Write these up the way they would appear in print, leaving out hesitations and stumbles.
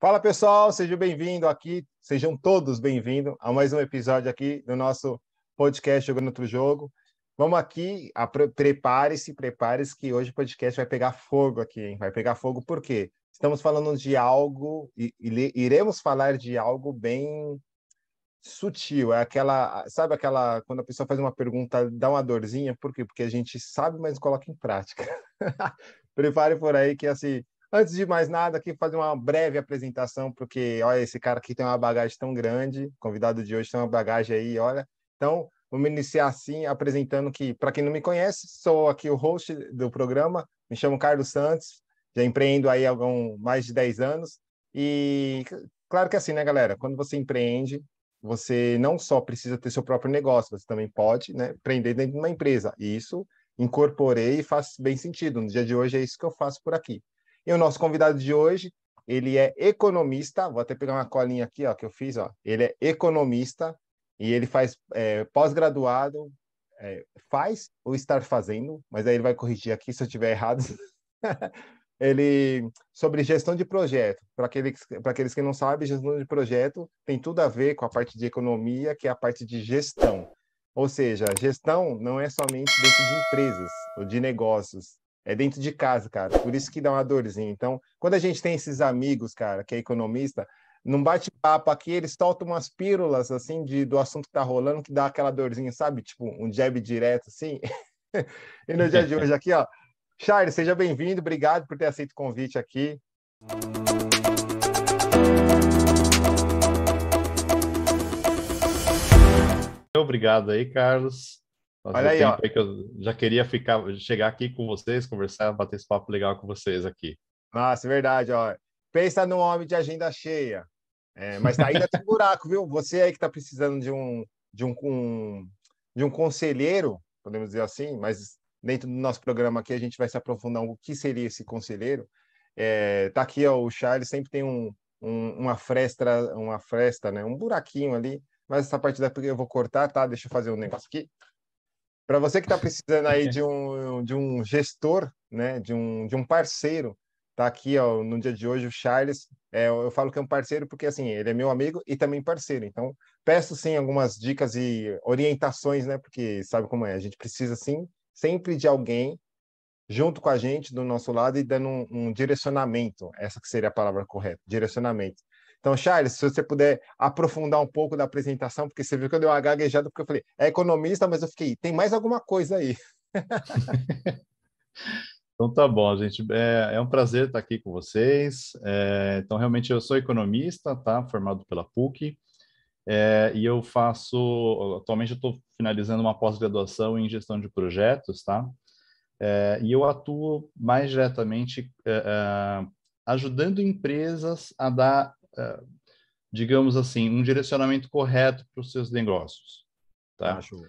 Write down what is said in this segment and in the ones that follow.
Fala pessoal, sejam bem-vindos aqui, sejam todos bem-vindos a mais um episódio aqui do nosso podcast Jogando Outro Jogo. Vamos aqui, prepare-se que hoje o podcast vai pegar fogo aqui, hein? Vai pegar fogo por quê? Estamos falando de algo, iremos falar de algo bem sutil, é aquela, sabe aquela, quando a pessoa faz uma pergunta, dá uma dorzinha, por quê? Porque a gente sabe, mas não coloca em prática. Prepare por aí que, assim, antes de mais nada, aqui fazer uma breve apresentação, porque, olha, esse cara aqui tem uma bagagem tão grande, o convidado de hoje tem uma bagagem aí, olha. Então, vamos iniciar assim, apresentando que, para quem não me conhece, sou aqui o host do programa, me chamo Carlos Santos, já empreendo aí há mais de 10 anos, e claro que assim, né, galera, quando você empreende, você não só precisa ter seu próprio negócio, você também pode, né, empreender dentro de uma empresa, e isso incorporei e faz bem sentido. No dia de hoje é isso que eu faço por aqui. E o nosso convidado de hoje, ele é economista, vou até pegar uma colinha aqui, ó, que eu fiz, ó. Ele é economista e ele faz pós-graduado, faz ou estar fazendo, mas aí ele vai corrigir aqui se eu estiver errado. Ele sobre gestão de projeto. Para aqueles que não sabem, gestão de projeto tem tudo a ver com a parte de economia, que é a parte de gestão. Ou seja, gestão não é somente dentro de empresas ou de negócios, é dentro de casa, cara. Por isso que dá uma dorzinha. Então, quando a gente tem esses amigos, cara, que é economista, num bate-papo aqui, eles soltam umas pílulas, assim, do assunto que tá rolando, que dá aquela dorzinha, sabe? Tipo, um jab direto, assim. E no dia de hoje aqui, ó, Charles, seja bem-vindo, obrigado por ter aceito o convite aqui. Obrigado aí, Carlos. Olha Fazia aí, ó. tempo aí que eu já queria chegar aqui com vocês, conversar, bater esse papo legal com vocês aqui. Nossa, verdade, ó. Pensa num homem de agenda cheia. Mas ainda tem buraco, viu? Você aí que está precisando de um conselheiro, podemos dizer assim, mas dentro do nosso programa aqui a gente vai se aprofundar o que seria esse conselheiro. Tá aqui, ó, o Charles sempre tem uma fresta, né? Um buraquinho ali, mas essa parte daqui eu vou cortar, tá? Deixa eu fazer um negócio aqui. Para você que está precisando aí de um gestor, né? De um parceiro, tá aqui, ó, no dia de hoje, o Charles. Eu falo que é um parceiro porque assim, ele é meu amigo e também parceiro. Então, peço sim algumas dicas e orientações, né? Porque sabe como é, a gente precisa sim sempre de alguém junto com a gente, do nosso lado, e dando um direcionamento, essa que seria a palavra correta, direcionamento. Então, Charles, se você puder aprofundar um pouco da apresentação, porque você viu que eu dei uma gaguejada, porque eu falei, é economista, mas eu fiquei, tem mais alguma coisa aí. Então tá bom, gente. É um prazer estar aqui com vocês. Então, realmente, eu sou economista, tá? Formado pela PUC. E eu atualmente eu estou finalizando uma pós-graduação em gestão de projetos, tá? E eu atuo mais diretamente ajudando empresas a dar, digamos assim, um direcionamento correto para os seus negócios, tá? Acho.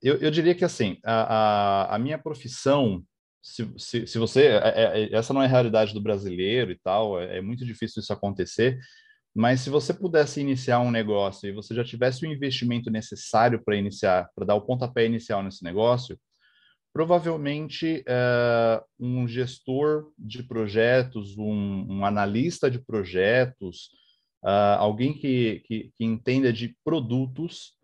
Eu diria que assim, a minha profissão, se você, essa não é a realidade do brasileiro e tal, é muito difícil isso acontecer, mas se você pudesse iniciar um negócio e você já tivesse o investimento necessário para iniciar, para dar o pontapé inicial nesse negócio, provavelmente um gestor de projetos, um analista de projetos, alguém que entenda de produtos,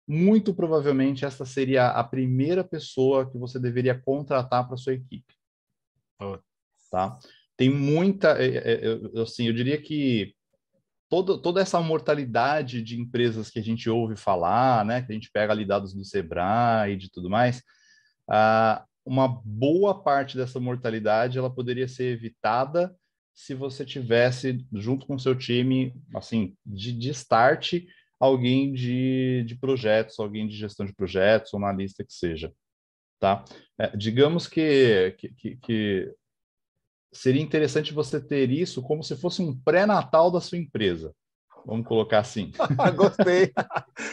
muito provavelmente essa seria a primeira pessoa que você deveria contratar para sua equipe, Oh. tá? Tem muita, assim, eu diria que toda essa mortalidade de empresas que a gente ouve falar, né, que a gente pega ali dados do Sebrae e de tudo mais, uma boa parte dessa mortalidade ela poderia ser evitada se você tivesse junto com o seu time, assim, de start, alguém de projetos, alguém de gestão de projetos, ou analista que seja, tá? Digamos que seria interessante você ter isso como se fosse um pré-natal da sua empresa. Vamos colocar assim. Gostei.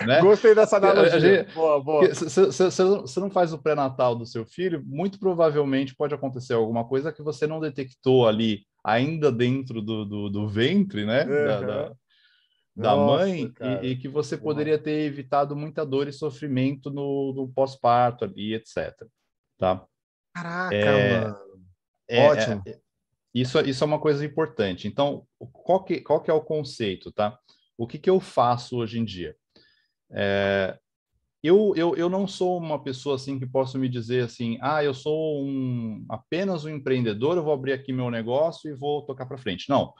Né? Gostei dessa analogia. Boa, boa. Você não faz o pré-natal do seu filho, muito provavelmente pode acontecer alguma coisa que você não detectou ali, ainda dentro do ventre, né? Uhum. Da Nossa, mãe, cara. e que você Uau. poderia ter evitado muita dor e sofrimento no pós-parto ali, etc. Tá? Caraca, É, mano. é, Ótimo. isso é uma coisa importante. Então, qual que é o conceito, tá? O que eu faço hoje em dia? Eu não sou uma pessoa assim que posso me dizer assim, eu sou apenas um empreendedor, eu vou abrir aqui meu negócio e vou tocar para frente. Não.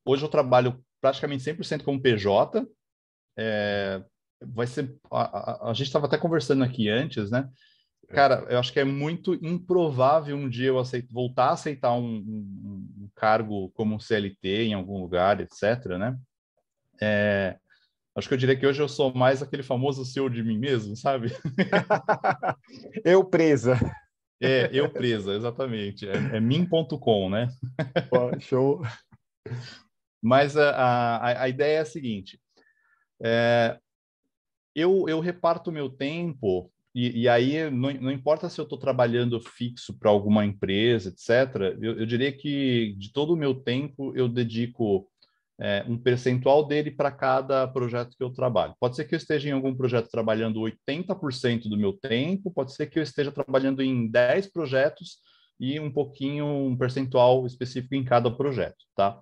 Hoje eu trabalho praticamente 100% como PJ. Vai ser. A gente estava até conversando aqui antes, né? Cara, eu acho que é muito improvável um dia eu voltar a aceitar um cargo como CLT em algum lugar, etc., né? Acho que eu diria que hoje eu sou mais aquele famoso CEO de mim mesmo, sabe? Eu presa. Eu presa, exatamente. É mim.com, né? Pô, show. Mas a ideia é a seguinte: eu reparto o meu tempo, e aí não importa se eu estou trabalhando fixo para alguma empresa, etc., eu diria que de todo o meu tempo eu dedico um percentual dele para cada projeto que eu trabalho. Pode ser que eu esteja em algum projeto trabalhando 80% do meu tempo, pode ser que eu esteja trabalhando em 10 projetos e um pouquinho, um percentual específico em cada projeto, tá?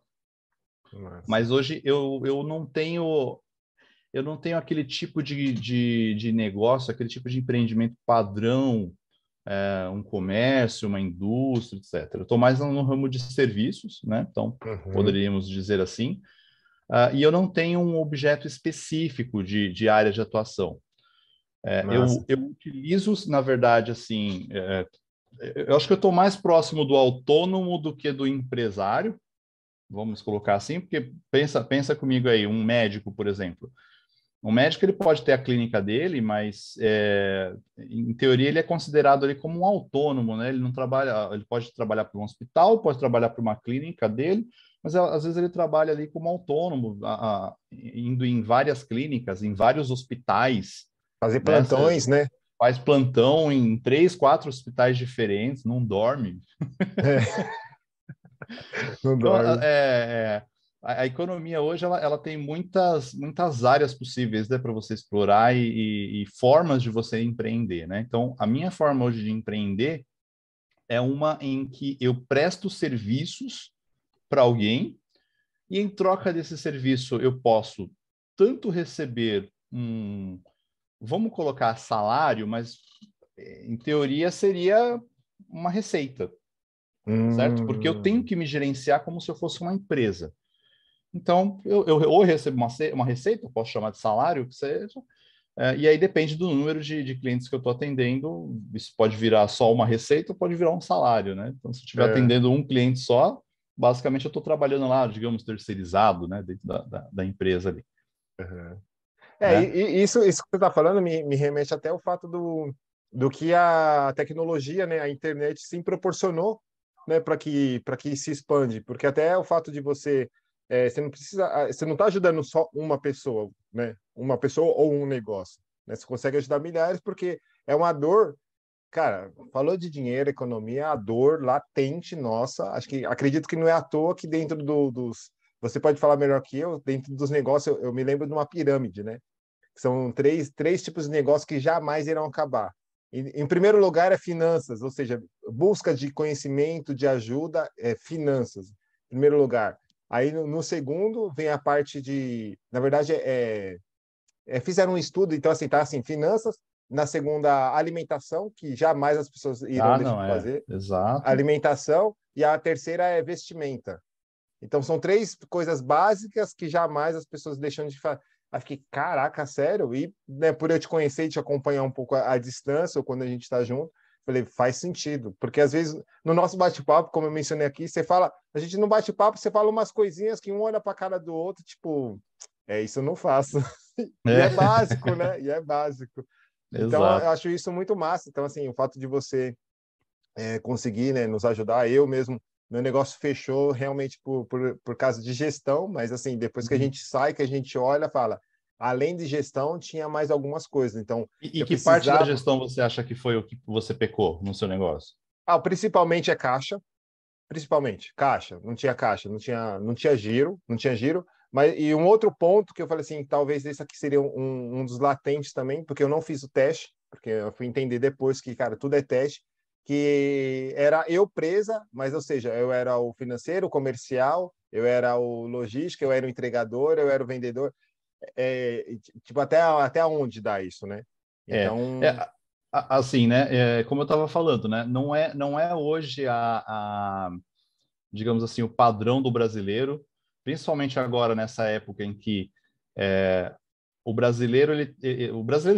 Massa. Mas hoje eu não tenho aquele tipo de negócio, aquele tipo de empreendimento padrão, um comércio, uma indústria, etc. Eu estou mais no ramo de serviços, né? Então, Uhum. poderíamos dizer assim. E eu não tenho um objeto específico de área de atuação. Massa. Eu utilizo, na verdade, assim, eu acho que eu estou mais próximo do autônomo do que do empresário, vamos colocar assim, porque pensa comigo aí, um médico, por exemplo. O médico ele pode ter a clínica dele, mas em teoria ele é considerado ali como um autônomo, né? Ele não trabalha, ele pode trabalhar para um hospital, pode trabalhar para uma clínica dele, mas às vezes ele trabalha ali como autônomo, indo em várias clínicas, em vários hospitais, Fazer né? Você plantões, né? faz plantão em 3, 4 hospitais diferentes, não dorme. É, não Então, dorme. a economia hoje ela tem muitas áreas possíveis, né, para você explorar e formas de você empreender, né? Então, a minha forma hoje de empreender é uma em que eu presto serviços para alguém e em troca desse serviço eu posso tanto receber vamos colocar salário, mas em teoria seria uma receita, certo? Porque eu tenho Hum, que me gerenciar como se eu fosse uma empresa. Então, eu ou recebo uma receita, posso chamar de salário, que seja, e aí depende do número de clientes que eu estou atendendo. Isso pode virar só uma receita ou pode virar um salário, né? Então, se eu estiver é, atendendo um cliente só, basicamente eu estou trabalhando lá, digamos, terceirizado, né, dentro da empresa ali, uhum. né? Isso que você está falando me remete até ao fato do que a tecnologia, né, a internet, sim proporcionou, né, para que se expande, porque até o fato de você não precisa, você não está ajudando só uma pessoa, né, uma pessoa ou um negócio, né, você consegue ajudar milhares porque é uma dor. Cara, falou de dinheiro, economia, a dor latente nossa. Acredito que não é à toa que dentro dos. Você pode falar melhor que eu, dentro dos negócios, eu me lembro de uma pirâmide, né? São três tipos de negócios que jamais irão acabar. Em primeiro lugar, é finanças, ou seja, busca de conhecimento, de ajuda, é finanças, em primeiro lugar. Aí, no segundo, vem a parte de. Na verdade, fizeram um estudo, então, assim, tá assim, finanças, na segunda, alimentação, que jamais as pessoas irão deixar Não, de fazer, exato. alimentação, e a terceira é vestimenta. Então, são três coisas básicas que jamais as pessoas deixam de fazer. Aí fiquei, caraca, sério? E né, por eu te conhecer e te acompanhar um pouco à distância, ou quando a gente está junto, falei, faz sentido. Porque às vezes, no nosso bate-papo, como eu mencionei aqui, você fala, a gente no bate-papo, você fala umas coisinhas que um olha para a cara do outro, tipo, isso eu não faço. E é É, básico, né? E é básico. Então, eu exato. acho isso muito massa. Então, assim, o fato de você conseguir, né, nos ajudar, eu mesmo, meu negócio fechou realmente por causa de gestão, mas, assim, depois que a Uhum. gente sai, que a gente olha, fala, além de gestão, tinha mais algumas coisas. Então, E eu que parte da precisava. gestão você acha que foi o que você pecou no seu negócio? Principalmente é caixa, principalmente caixa, não tinha giro, não tinha giro. Mas, e um outro ponto que eu falei assim, talvez esse aqui seria um dos latentes também, porque eu não fiz o teste, porque eu fui entender depois que, cara, tudo é teste, que era eu presa, mas, ou seja, eu era o financeiro, o comercial, eu era o logística, eu era o entregador, eu era o vendedor. Tipo, até onde dá isso, né? É, Então, é assim, né? Como eu estava falando, né? Não é hoje digamos assim, o padrão do brasileiro, principalmente agora nessa época em que é, o brasileiro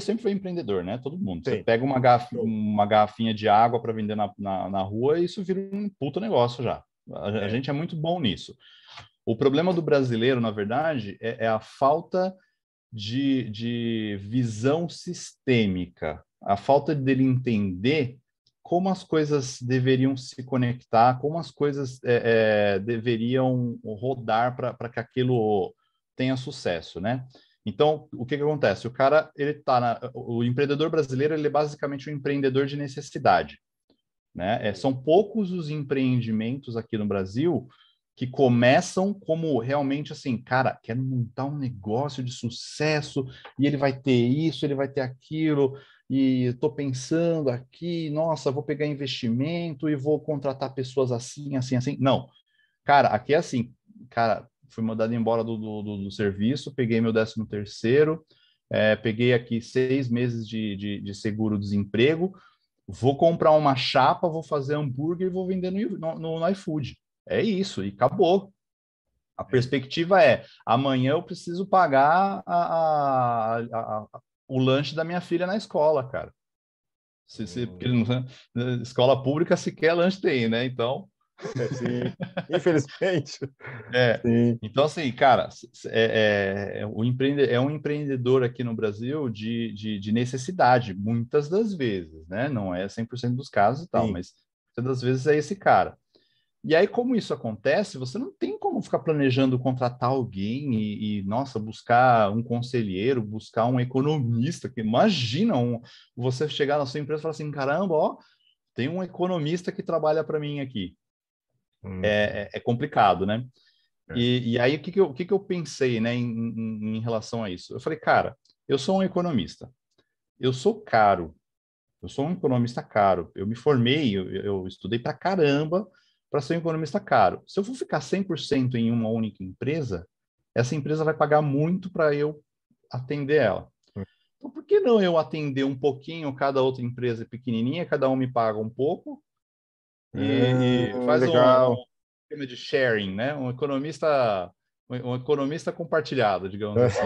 sempre foi empreendedor, né? Todo mundo. Você sim. pega Show. uma garrafinha de água para vender na rua e isso vira um puto negócio já. A É. gente é muito bom nisso. O problema do brasileiro, na verdade, é a falta de visão sistêmica, a falta dele entender como as coisas deveriam se conectar, como as coisas deveriam rodar para que aquilo tenha sucesso, né? Então, o que que acontece? O cara, o empreendedor brasileiro, ele é basicamente um empreendedor de necessidade, né? São poucos os empreendimentos aqui no Brasil que começam como realmente assim, cara, quero montar um negócio de sucesso e ele vai ter isso, ele vai ter aquilo, e estou pensando aqui, nossa, vou pegar investimento e vou contratar pessoas assim, assim, assim. Não, cara, aqui é assim, cara, fui mandado embora do serviço, peguei meu 13º, peguei aqui 6 meses de seguro-desemprego, vou comprar uma chapa, vou fazer hambúrguer e vou vender no iFood. É isso, e acabou. A perspectiva é, amanhã eu preciso pagar o lanche da minha filha na escola, cara. Porque Hum, escola pública sequer lanche tem, né? Então, sim, infelizmente. é. Sim, Então, assim, cara, é um empreendedor aqui no Brasil de necessidade, muitas das vezes, né? Não é 100% dos casos e tal, sim. mas muitas das vezes é esse cara. E aí, como isso acontece, você não tem como ficar planejando contratar alguém nossa, buscar um conselheiro, buscar um economista, que imagina você chegar na sua empresa e falar assim, caramba, ó, tem um economista que trabalha para mim aqui. Uhum. É complicado, né? É. E aí, o que que eu pensei, né, em relação a isso? Eu falei, cara, eu sou um economista, eu sou caro, eu sou um economista caro, eu me formei, eu estudei pra caramba para ser um economista caro. Se eu for ficar 100% em uma única empresa, essa empresa vai pagar muito para eu atender ela. Então, por que não eu atender um pouquinho cada outra empresa pequenininha, cada um me paga um pouco e faz Legal. um esquema de sharing, né? Um economista compartilhado, digamos assim.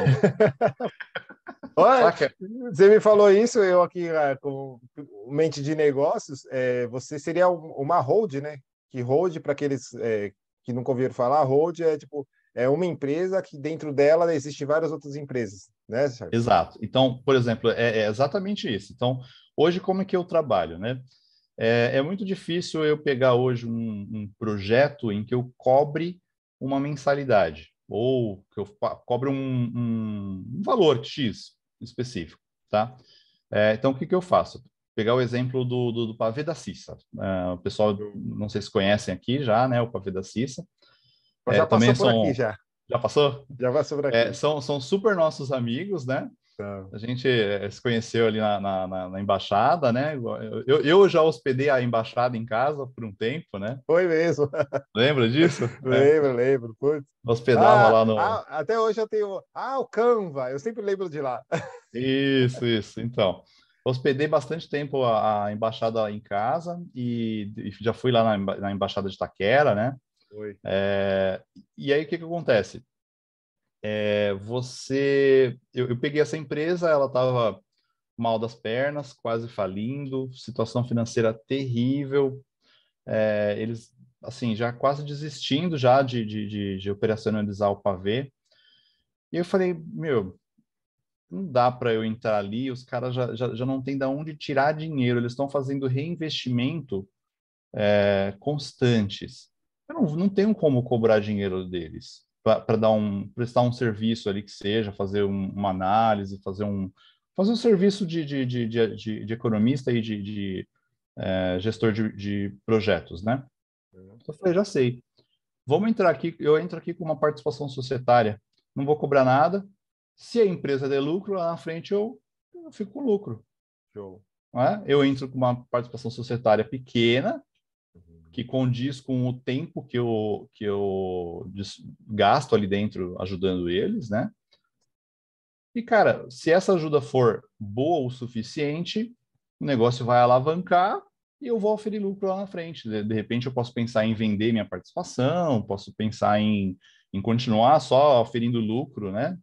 Olha, Saca? você me falou isso, eu aqui com mente de negócios, você seria uma hold, né? Que hold, para aqueles que nunca ouviram falar, hold é tipo, é uma empresa que dentro dela existem várias outras empresas, né, Charles? Exato. Então, por exemplo, é exatamente isso. Então, hoje, como é que eu trabalho, né? É muito difícil eu pegar hoje um projeto em que eu cobre uma mensalidade ou que eu cobre um valor X específico, tá? Então, o que que eu faço? Pegar o exemplo do pavê da Cissa. O pessoal, não sei se conhecem aqui já, né? O pavê da Cissa. Já Também passou por aqui, são... já. Já passou? Já passou por aqui. São super nossos amigos, né? Então, A gente se conheceu ali na embaixada, né? Eu já hospedei a embaixada em casa por um tempo, né? foi mesmo. Lembra disso? Lembro, lembro. Putz. Hospedava lá no. Até hoje eu tenho. O Canva, eu sempre lembro de lá. Isso. Então, hospedei bastante tempo a embaixada em casa e já fui lá na embaixada de Taquera, né? Foi. E aí o que que acontece? Eu peguei essa empresa, ela estava mal das pernas, quase falindo, situação financeira terrível, eles, assim, já quase desistindo já de operacionalizar o pavê. E eu falei, meu, não dá para eu entrar ali, os caras já não têm de onde tirar dinheiro, eles estão fazendo reinvestimento constantes. Eu não tenho como cobrar dinheiro deles para prestar um serviço ali que seja, fazer uma análise, fazer um serviço de economista e de gestor de projetos, né? Eu falei, já sei. Vamos entrar aqui, eu entro aqui com uma participação societária, não vou cobrar nada. Se a empresa der lucro, lá na frente eu fico com lucro. Show. não é? Eu entro com uma participação societária pequena, que condiz com o tempo que eu gasto ali dentro ajudando eles, né? E, cara, se essa ajuda for boa o suficiente, o negócio vai alavancar e eu vou oferir lucro lá na frente. De repente, eu posso pensar em vender minha participação, posso pensar em continuar só oferindo lucro, né,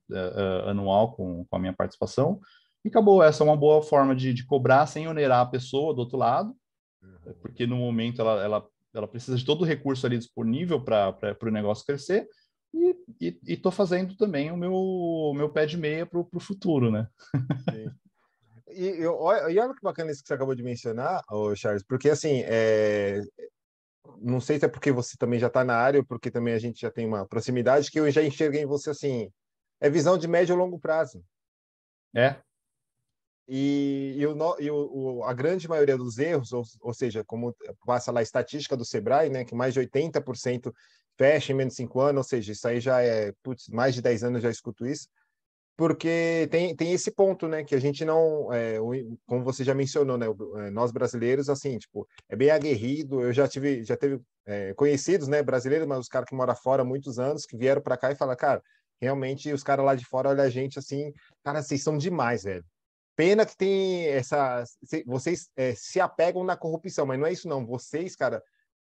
anual com a minha participação. E acabou. Essa é uma boa forma de cobrar sem onerar a pessoa do outro lado, porque no momento ela precisa de todo o recurso ali disponível para o negócio crescer. E estou fazendo também o meu pé de meia para o futuro, né? Sim. E olha que bacana isso que você acabou de mencionar, ô Charles, porque assim, não sei se é porque você também já está na área ou porque também a gente já tem uma proximidade, que eu já enxerguei em você assim, é visão de médio e longo prazo. É, A grande maioria dos erros, ou seja, como passa lá a estatística do Sebrae, né, que mais de 80% fecha em menos de 5 anos, ou seja, isso aí já é, putz, mais de 10 anos eu já escuto isso, porque tem esse ponto, né, que a gente não, como você já mencionou, né, nós brasileiros, assim, tipo, é bem aguerrido, já teve conhecidos, né, brasileiros, mas os caras que moram fora há muitos anos, que vieram para cá e falaram, cara, realmente os caras lá de fora olham a gente assim, cara, vocês são demais, velho. Pena que tem essa. Vocês se apegam na corrupção, mas não é isso, não. Vocês, cara,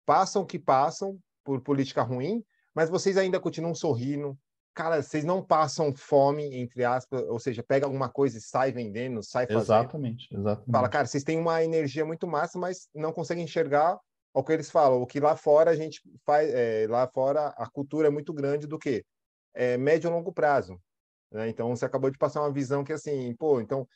passam o que passam por política ruim, mas vocês ainda continuam sorrindo. Cara, vocês não passam fome, entre aspas, ou seja, pega alguma coisa e sai vendendo, sai fazendo. exatamente, Fala, exatamente. cara, vocês têm uma energia muito massa, mas não conseguem enxergar o que eles falam. O que lá fora a gente faz, lá fora a cultura é muito grande do que? Médio e longo prazo. Né? Então, você acabou de passar uma visão que, assim, pô, então,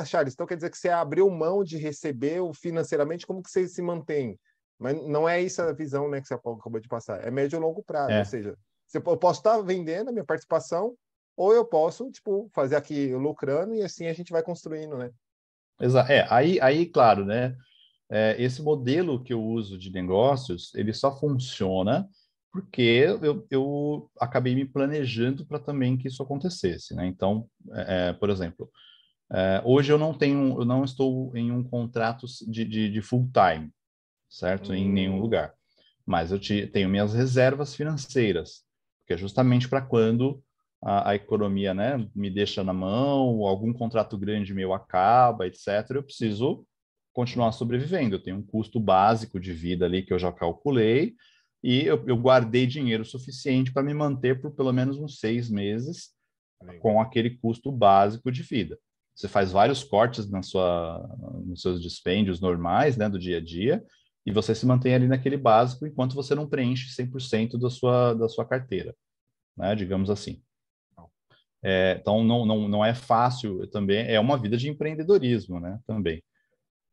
Charles, então quer dizer que você abriu mão de receber financeiramente, como que você se mantém? Mas não é isso a visão, né, que você acabou de passar, é médio e longo prazo, ou É, seja, eu posso estar vendendo a minha participação, ou eu posso, tipo, fazer aqui lucrando e assim a gente vai construindo, né? aí, claro, né? Esse modelo que eu uso de negócios, ele só funciona porque eu acabei me planejando para também que isso acontecesse, né? Então, por exemplo, hoje eu não estou em um contrato de full time, certo? Em nenhum Hum, lugar. Mas tenho minhas reservas financeiras, que é justamente para quando a economia, né, me deixa na mão, algum contrato grande meu acaba, etc., eu preciso continuar sobrevivendo. Eu tenho um custo básico de vida ali que eu já calculei, e eu guardei dinheiro suficiente para me manter por pelo menos uns 6 meses com legal. aquele custo básico de vida. Você faz vários cortes nos seus dispêndios normais, né, do dia a dia, e você se mantém ali naquele básico enquanto você não preenche 100% da sua carteira, né, digamos assim. Então, não é fácil também, é uma vida de empreendedorismo, né, também.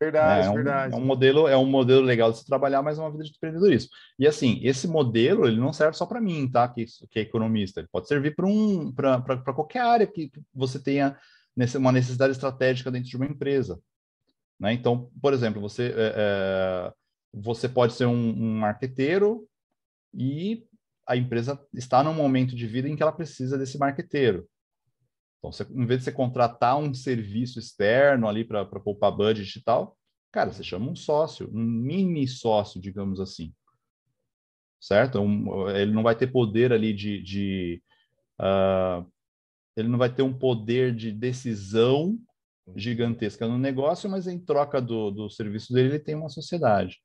Verdade, É verdade. um modelo legal de se trabalhar, mas é uma vida de empreendedorismo. E assim, esse modelo, ele não serve só para mim, tá? Que é economista. Ele pode servir para qualquer área que você tenha uma necessidade estratégica dentro de uma empresa, né? Então, por exemplo, você pode ser um marqueteiro e a empresa está num momento de vida em que ela precisa desse marqueteiro. Então, em vez de você contratar um serviço externo ali para poupar budget e tal, cara, você chama um sócio, um mini sócio, digamos assim, certo? Ele não vai ter poder ali ele não vai ter um poder de decisão Uhum. gigantesca no negócio, mas em troca do serviço dele, ele tem uma sociedade,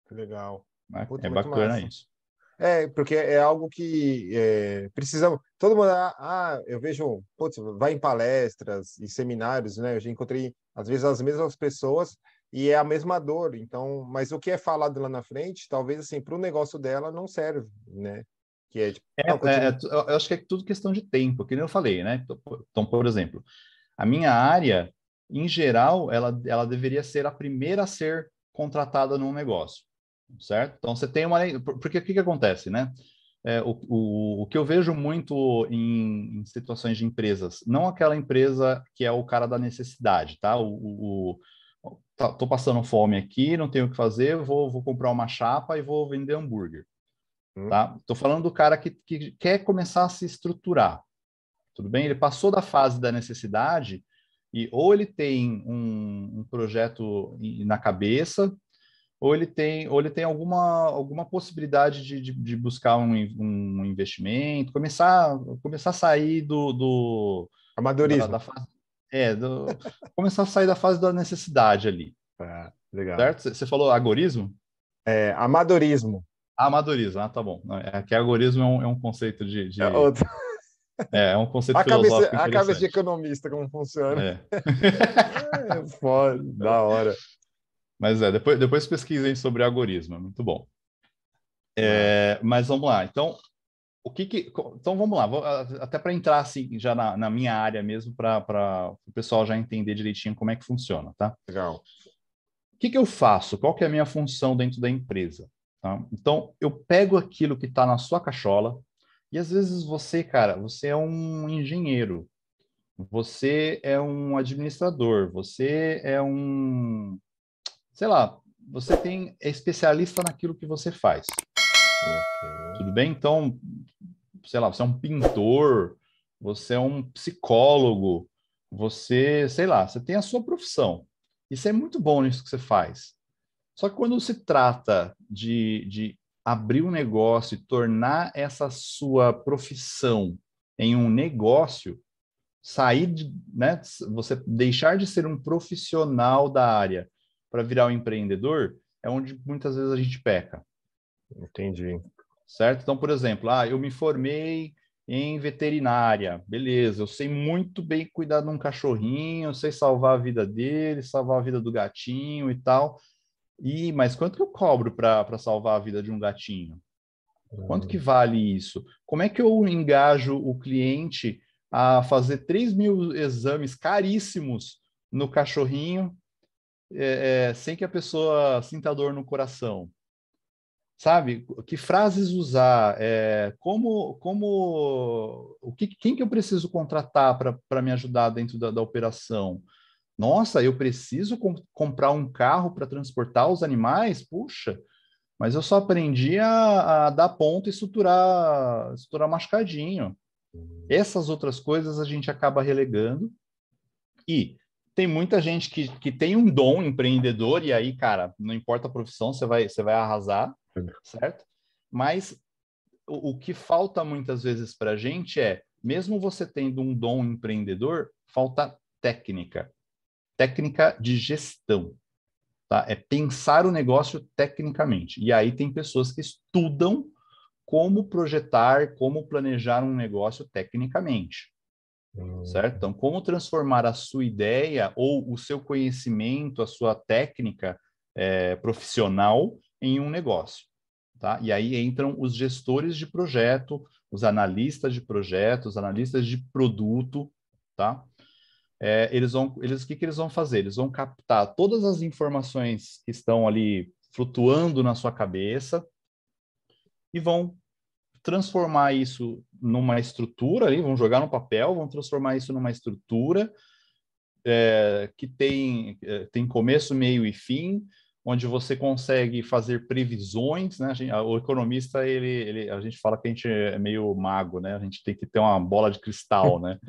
Que legal. né? Puta, É muito bacana massa. isso. Porque é algo que precisamos. Todo mundo, eu vejo, putz, vai em palestras e seminários, né? Eu já encontrei, às vezes, as mesmas pessoas e é a mesma dor. Então, mas o que é falado lá na frente, talvez, assim, para o negócio dela não serve, né? Que é, tipo, não, continua. Eu acho que é tudo questão de tempo, que nem eu falei, né? Então, por exemplo, a minha área, em geral, ela deveria ser a primeira a ser contratada num negócio, certo? Então, você tem uma... Porque o que acontece, né? O que eu vejo muito em situações de empresas, não aquela empresa que é o cara da necessidade, tá? Tô passando fome aqui, não tenho o que fazer, vou comprar uma chapa e vou vender hambúrguer, Hum, tá? Tô falando do cara que quer começar a se estruturar, tudo bem? Ele passou da fase da necessidade E ou ele tem um projeto na cabeça, ou ele tem alguma possibilidade de buscar um investimento, começar a sair Amadorismo. da fase, começar a sair da fase da necessidade ali, Legal. certo? Você falou agorismo? Amadorismo. Amadorismo, tá bom. Não, que agorismo é um conceito Outro. é um conceito filosófico A cabeça de interessante. economista, como funciona. É. Foda, da hora. Mas depois pesquisem sobre algoritmo, é muito bom. Mas vamos lá. Então, então vamos lá, até para entrar assim já na minha área mesmo, para o pessoal já entender direitinho como é que funciona, tá? Legal. O que eu faço? Qual que é a minha função dentro da empresa? Tá? Então, eu pego aquilo que está na sua cachola, e às vezes você, cara, você é um engenheiro, você é um administrador, você é sei lá, é especialista naquilo que você faz. Okay. Tudo bem? Então, sei lá, você é um pintor, você é um psicólogo, sei lá, você tem a sua profissão. E você é muito bom nisso que você faz. Só que quando se trata de abrir um negócio e tornar essa sua profissão em um negócio, né, você deixar de ser um profissional da área para virar um empreendedor, é onde muitas vezes a gente peca. Entendi. Certo? Então, por exemplo, eu me formei em veterinária, beleza, eu sei muito bem cuidar de um cachorrinho, eu sei salvar a vida dele, salvar a vida do gatinho e tal. Mas quanto que eu cobro para salvar a vida de um gatinho? Quanto que vale isso? Como é que eu engajo o cliente a fazer 3.000 exames caríssimos no cachorrinho, sem que a pessoa sinta dor no coração? Sabe? Que frases usar? Quem que eu preciso contratar para me ajudar dentro da operação? Nossa, eu preciso comprar um carro para transportar os animais? Puxa, mas eu só aprendi a dar ponto e suturar machucadinho. Essas outras coisas a gente acaba relegando. E tem muita gente que tem um dom empreendedor, e aí, cara, não importa a profissão, você vai arrasar, certo? Mas o que falta muitas vezes para a gente mesmo você tendo um dom empreendedor, falta técnica de gestão, tá? É pensar o negócio tecnicamente. E aí tem pessoas que estudam como projetar, como planejar um negócio tecnicamente, certo? Então, como transformar a sua ideia ou o seu conhecimento, a sua técnica profissional em um negócio, tá? E aí entram os gestores de projeto, os analistas de projetos, os analistas de produto, tá? O que eles vão fazer? Eles vão captar todas as informações que estão ali flutuando na sua cabeça e vão transformar isso numa estrutura ali, vão jogar no papel, vão transformar isso numa estrutura que tem começo, meio e fim, onde você consegue fazer previsões, né? O economista, a gente fala que a gente é meio mago, né? A gente tem que ter uma bola de cristal, né?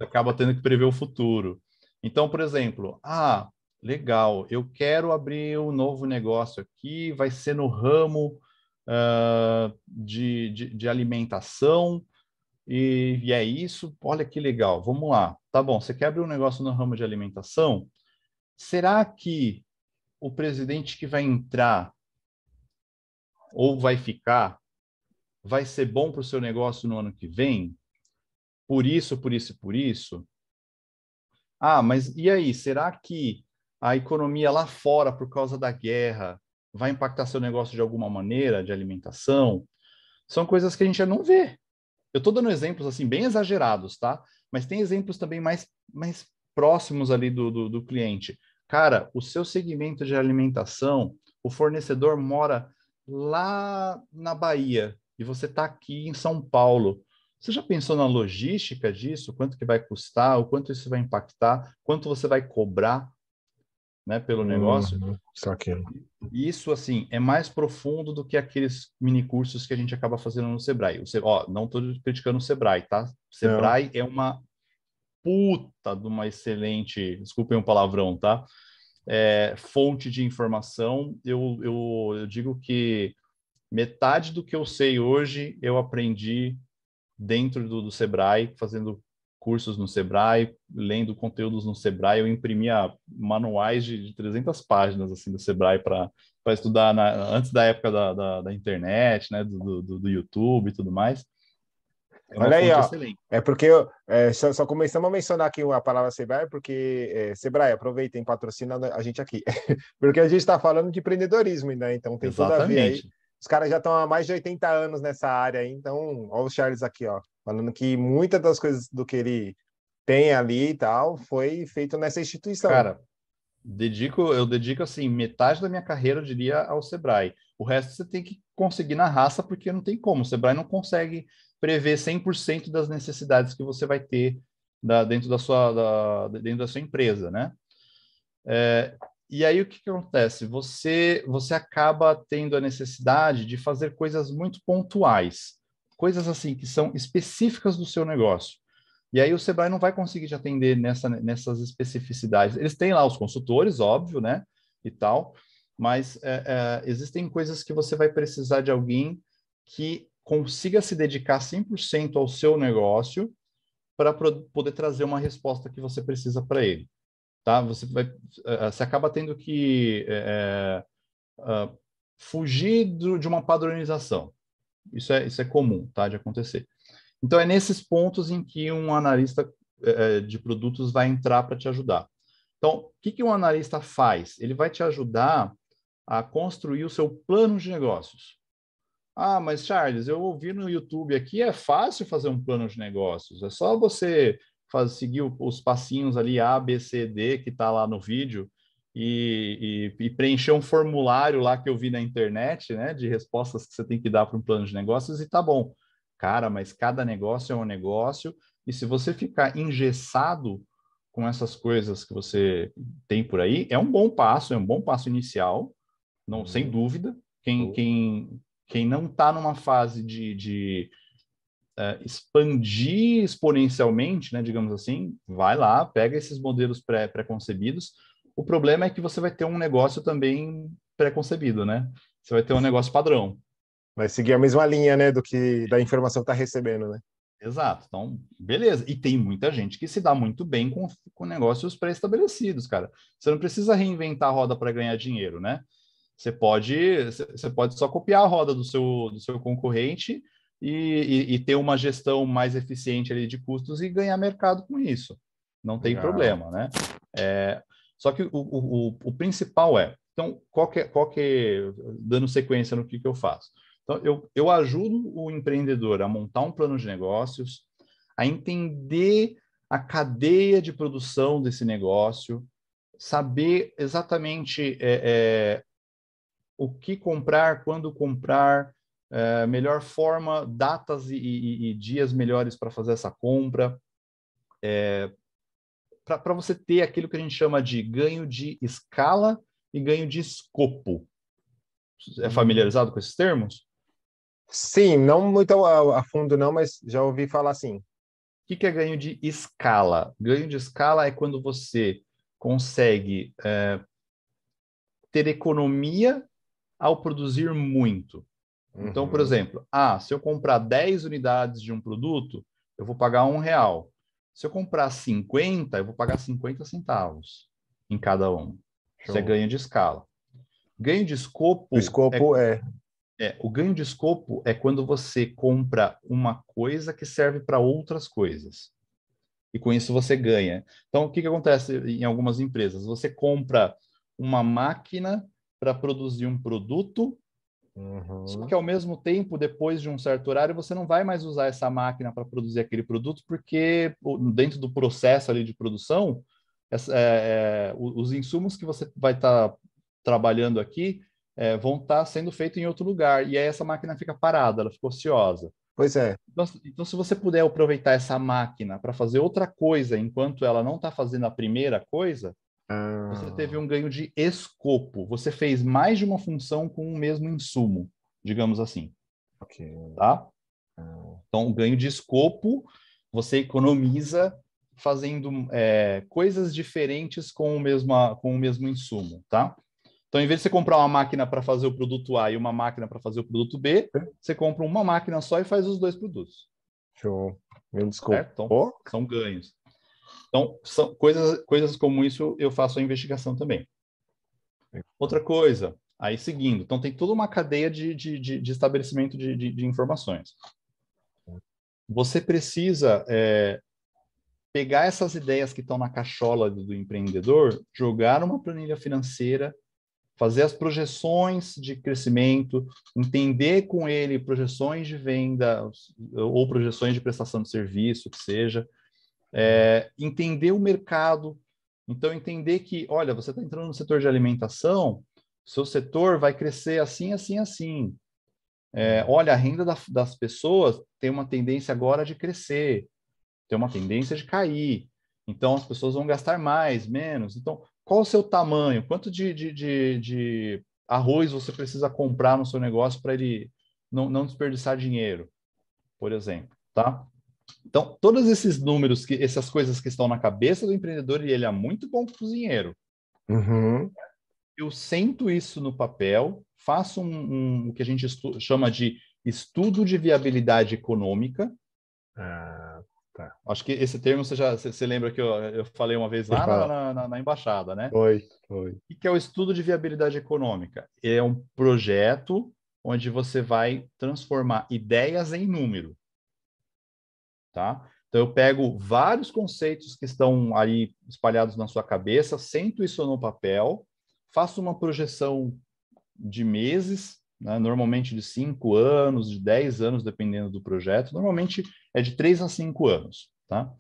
Acaba tendo que prever o futuro. Então, por exemplo, legal, eu quero abrir um novo negócio aqui, vai ser no ramo de alimentação, e é isso, olha que legal, vamos lá. Tá bom, você quer abrir um negócio no ramo de alimentação? Será que o presidente que vai entrar ou vai ficar vai ser bom para o seu negócio no ano que vem? Por isso, por isso e por isso? Mas e aí, será que a economia lá fora, por causa da guerra, vai impactar seu negócio de alguma maneira, de alimentação? São coisas que a gente não vê. Eu estou dando exemplos assim bem exagerados, tá? Mas tem exemplos também mais próximos ali do cliente. Cara, o seu segmento de alimentação, o fornecedor mora lá na Bahia e você está aqui em São Paulo. Você já pensou na logística disso? Quanto que vai custar? O quanto isso vai impactar? Quanto você vai cobrar, né, pelo negócio? Saquei. Isso, assim, é mais profundo do que aqueles mini cursos que a gente acaba fazendo no Sebrae. Não estou criticando o Sebrae, tá? O Não. Sebrae é uma puta de uma excelente, desculpem o palavrão, tá? Fonte de informação. Eu digo que metade do que eu sei hoje eu aprendi dentro do Sebrae, fazendo cursos no Sebrae, lendo conteúdos no Sebrae. Eu imprimia manuais de 300 páginas assim, do Sebrae para estudar antes da época da internet, né, do YouTube e tudo mais. É uma Olha aí, fonte ó. excelente. É porque só começamos a mencionar aqui a palavra Sebrae, porque Sebrae, aproveitem, patrocina a gente aqui. Porque a gente está falando de empreendedorismo, né? Então tem tudo a ver aí. Exatamente. Os caras já estão há mais de 80 anos nessa área aí, então, olha o Charles aqui, ó, falando que muitas das coisas do que ele tem ali e tal foi feito nessa instituição. Cara, eu dedico assim, metade da minha carreira, eu diria, ao Sebrae. O resto você tem que conseguir na raça, porque não tem como. O Sebrae não consegue prever 100% das necessidades que você vai ter dentro da sua empresa, né? E aí o que acontece? Você acaba tendo a necessidade de fazer coisas muito pontuais, coisas assim que são específicas do seu negócio. E aí o Sebrae não vai conseguir te atender nessas especificidades. Eles têm lá os consultores, óbvio, né? E tal, mas existem coisas que você vai precisar de alguém que consiga se dedicar 100% ao seu negócio para poder trazer uma resposta que você precisa para ele, tá? Você acaba tendo que fugir de uma padronização. Isso é comum, tá? De acontecer. Então, é nesses pontos em que um analista de produtos vai entrar para te ajudar. Então, o que um analista faz? Ele vai te ajudar a construir o seu plano de negócios. Ah, mas Charles, eu ouvi no YouTube aqui, é fácil fazer um plano de negócios. É só você seguir os passinhos ali, A, B, C, D, que está lá no vídeo, e preencher um formulário lá que eu vi na internet, né, de respostas que você tem que dar para um plano de negócios, e tá bom. Cara, mas cada negócio é um negócio, e se você ficar engessado com essas coisas que você tem por aí, é um bom passo inicial, não, sem dúvida. Quem não está numa fase de expandir exponencialmente, né, digamos assim, vai lá, pega esses modelos pré-concebidos. O problema é que você vai ter um negócio também pré-concebido, né? Você vai ter um negócio padrão. Vai seguir a mesma linha, né, do que da informação que está recebendo, né? Exato. Então, beleza. E tem muita gente que se dá muito bem com negócios pré-estabelecidos, cara. Você não precisa reinventar a roda para ganhar dinheiro, né? Você pode só copiar a roda do seu concorrente e ter uma gestão mais eficiente ali de custos e ganhar mercado com isso. Não tem Legal. problema, né? Só que o principal então, dando sequência no que eu faço? Então, eu ajudo o empreendedor a montar um plano de negócios, a entender a cadeia de produção desse negócio, saber exatamente o que comprar, quando comprar, melhor forma, datas e dias melhores para fazer essa compra, para você ter aquilo que a gente chama de ganho de escala e ganho de escopo. É familiarizado com esses termos? Sim, não muito a fundo não, mas já ouvi falar assim. O que é ganho de escala? Ganho de escala é quando você consegue ter economia ao produzir muito. Então, por Uhum. exemplo, se eu comprar 10 unidades de um produto, eu vou pagar R$ 1. Se eu comprar 50, eu vou pagar 50 centavos em cada um. Isso é Show. ganho de escala. Ganho de O escopo escopo o ganho de escopo é quando você compra uma coisa que serve para outras coisas. E com isso você ganha. Então, o que acontece em algumas empresas? Você compra uma máquina para produzir um produto. Só Uhum. que, ao mesmo tempo, depois de um certo horário, você não vai mais usar essa máquina para produzir aquele produto, porque dentro do processo ali de produção, os insumos que você vai estar trabalhando aqui vão estar sendo feitos em outro lugar. E aí essa máquina fica parada, ela fica ociosa. Pois é. Então, se você puder aproveitar essa máquina para fazer outra coisa enquanto ela não está fazendo a primeira coisa, você teve Ah, um ganho de escopo. Você fez mais de uma função com o mesmo insumo, digamos assim, ok. tá? Ah, Então, o ganho de escopo, você economiza fazendo coisas diferentes com o mesmo insumo, tá? Então, em vez de você comprar uma máquina para fazer o produto A e uma máquina para fazer o produto B, você compra uma máquina só e faz os dois produtos. Show. Me desculpa. Certo? Então, são ganhos. Então, são coisas como isso, eu faço a investigação também. Outra coisa, aí seguindo. Então, tem toda uma cadeia de estabelecimento de informações. Você precisa pegar essas ideias que estão na cachola do empreendedor, jogar numa planilha financeira, fazer as projeções de crescimento, entender com ele projeções de venda ou projeções de prestação de serviço, que seja, entender o mercado. Então, entender que, olha, você está entrando no setor de alimentação, seu setor vai crescer assim, assim, assim. Olha, a renda das pessoas tem uma tendência agora de crescer, tem uma tendência de cair. Então, as pessoas vão gastar mais, menos. Então, qual o seu tamanho? Quanto de arroz você precisa comprar no seu negócio para ele não desperdiçar dinheiro, por exemplo, tá? Então, todos esses números, essas coisas que estão na cabeça do empreendedor, e ele é muito bom cozinheiro. Uhum. Eu sento isso no papel, faço o que a gente chama de estudo de viabilidade econômica. Tá. Acho que esse termo você lembra que eu falei uma vez lá na embaixada, né? Foi. O que é o estudo de viabilidade econômica? É um projeto onde você vai transformar ideias em número, tá? Então, eu pego vários conceitos que estão aí espalhados na sua cabeça, sento isso no papel, faço uma projeção de meses, né? Normalmente de 5 anos, de 10 anos, dependendo do projeto. Normalmente é de 3 a 5 anos, tá?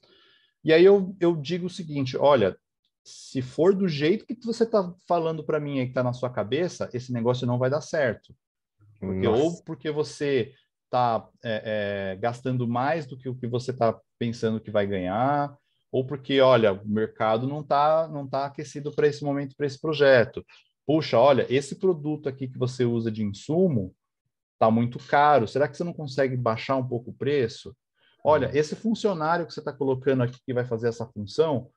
E aí eu digo o seguinte, olha, se for do jeito que você está falando para mim aí, que está na sua cabeça, esse negócio não vai dar certo. Ou porque você está gastando mais do que o que você está pensando que vai ganhar, ou porque, olha, o mercado não tá aquecido para esse momento, para esse projeto. Puxa, olha, esse produto aqui que você usa de insumo está muito caro. Será que você não consegue baixar um pouco o preço? Olha, esse funcionário que você está colocando aqui que vai fazer essa função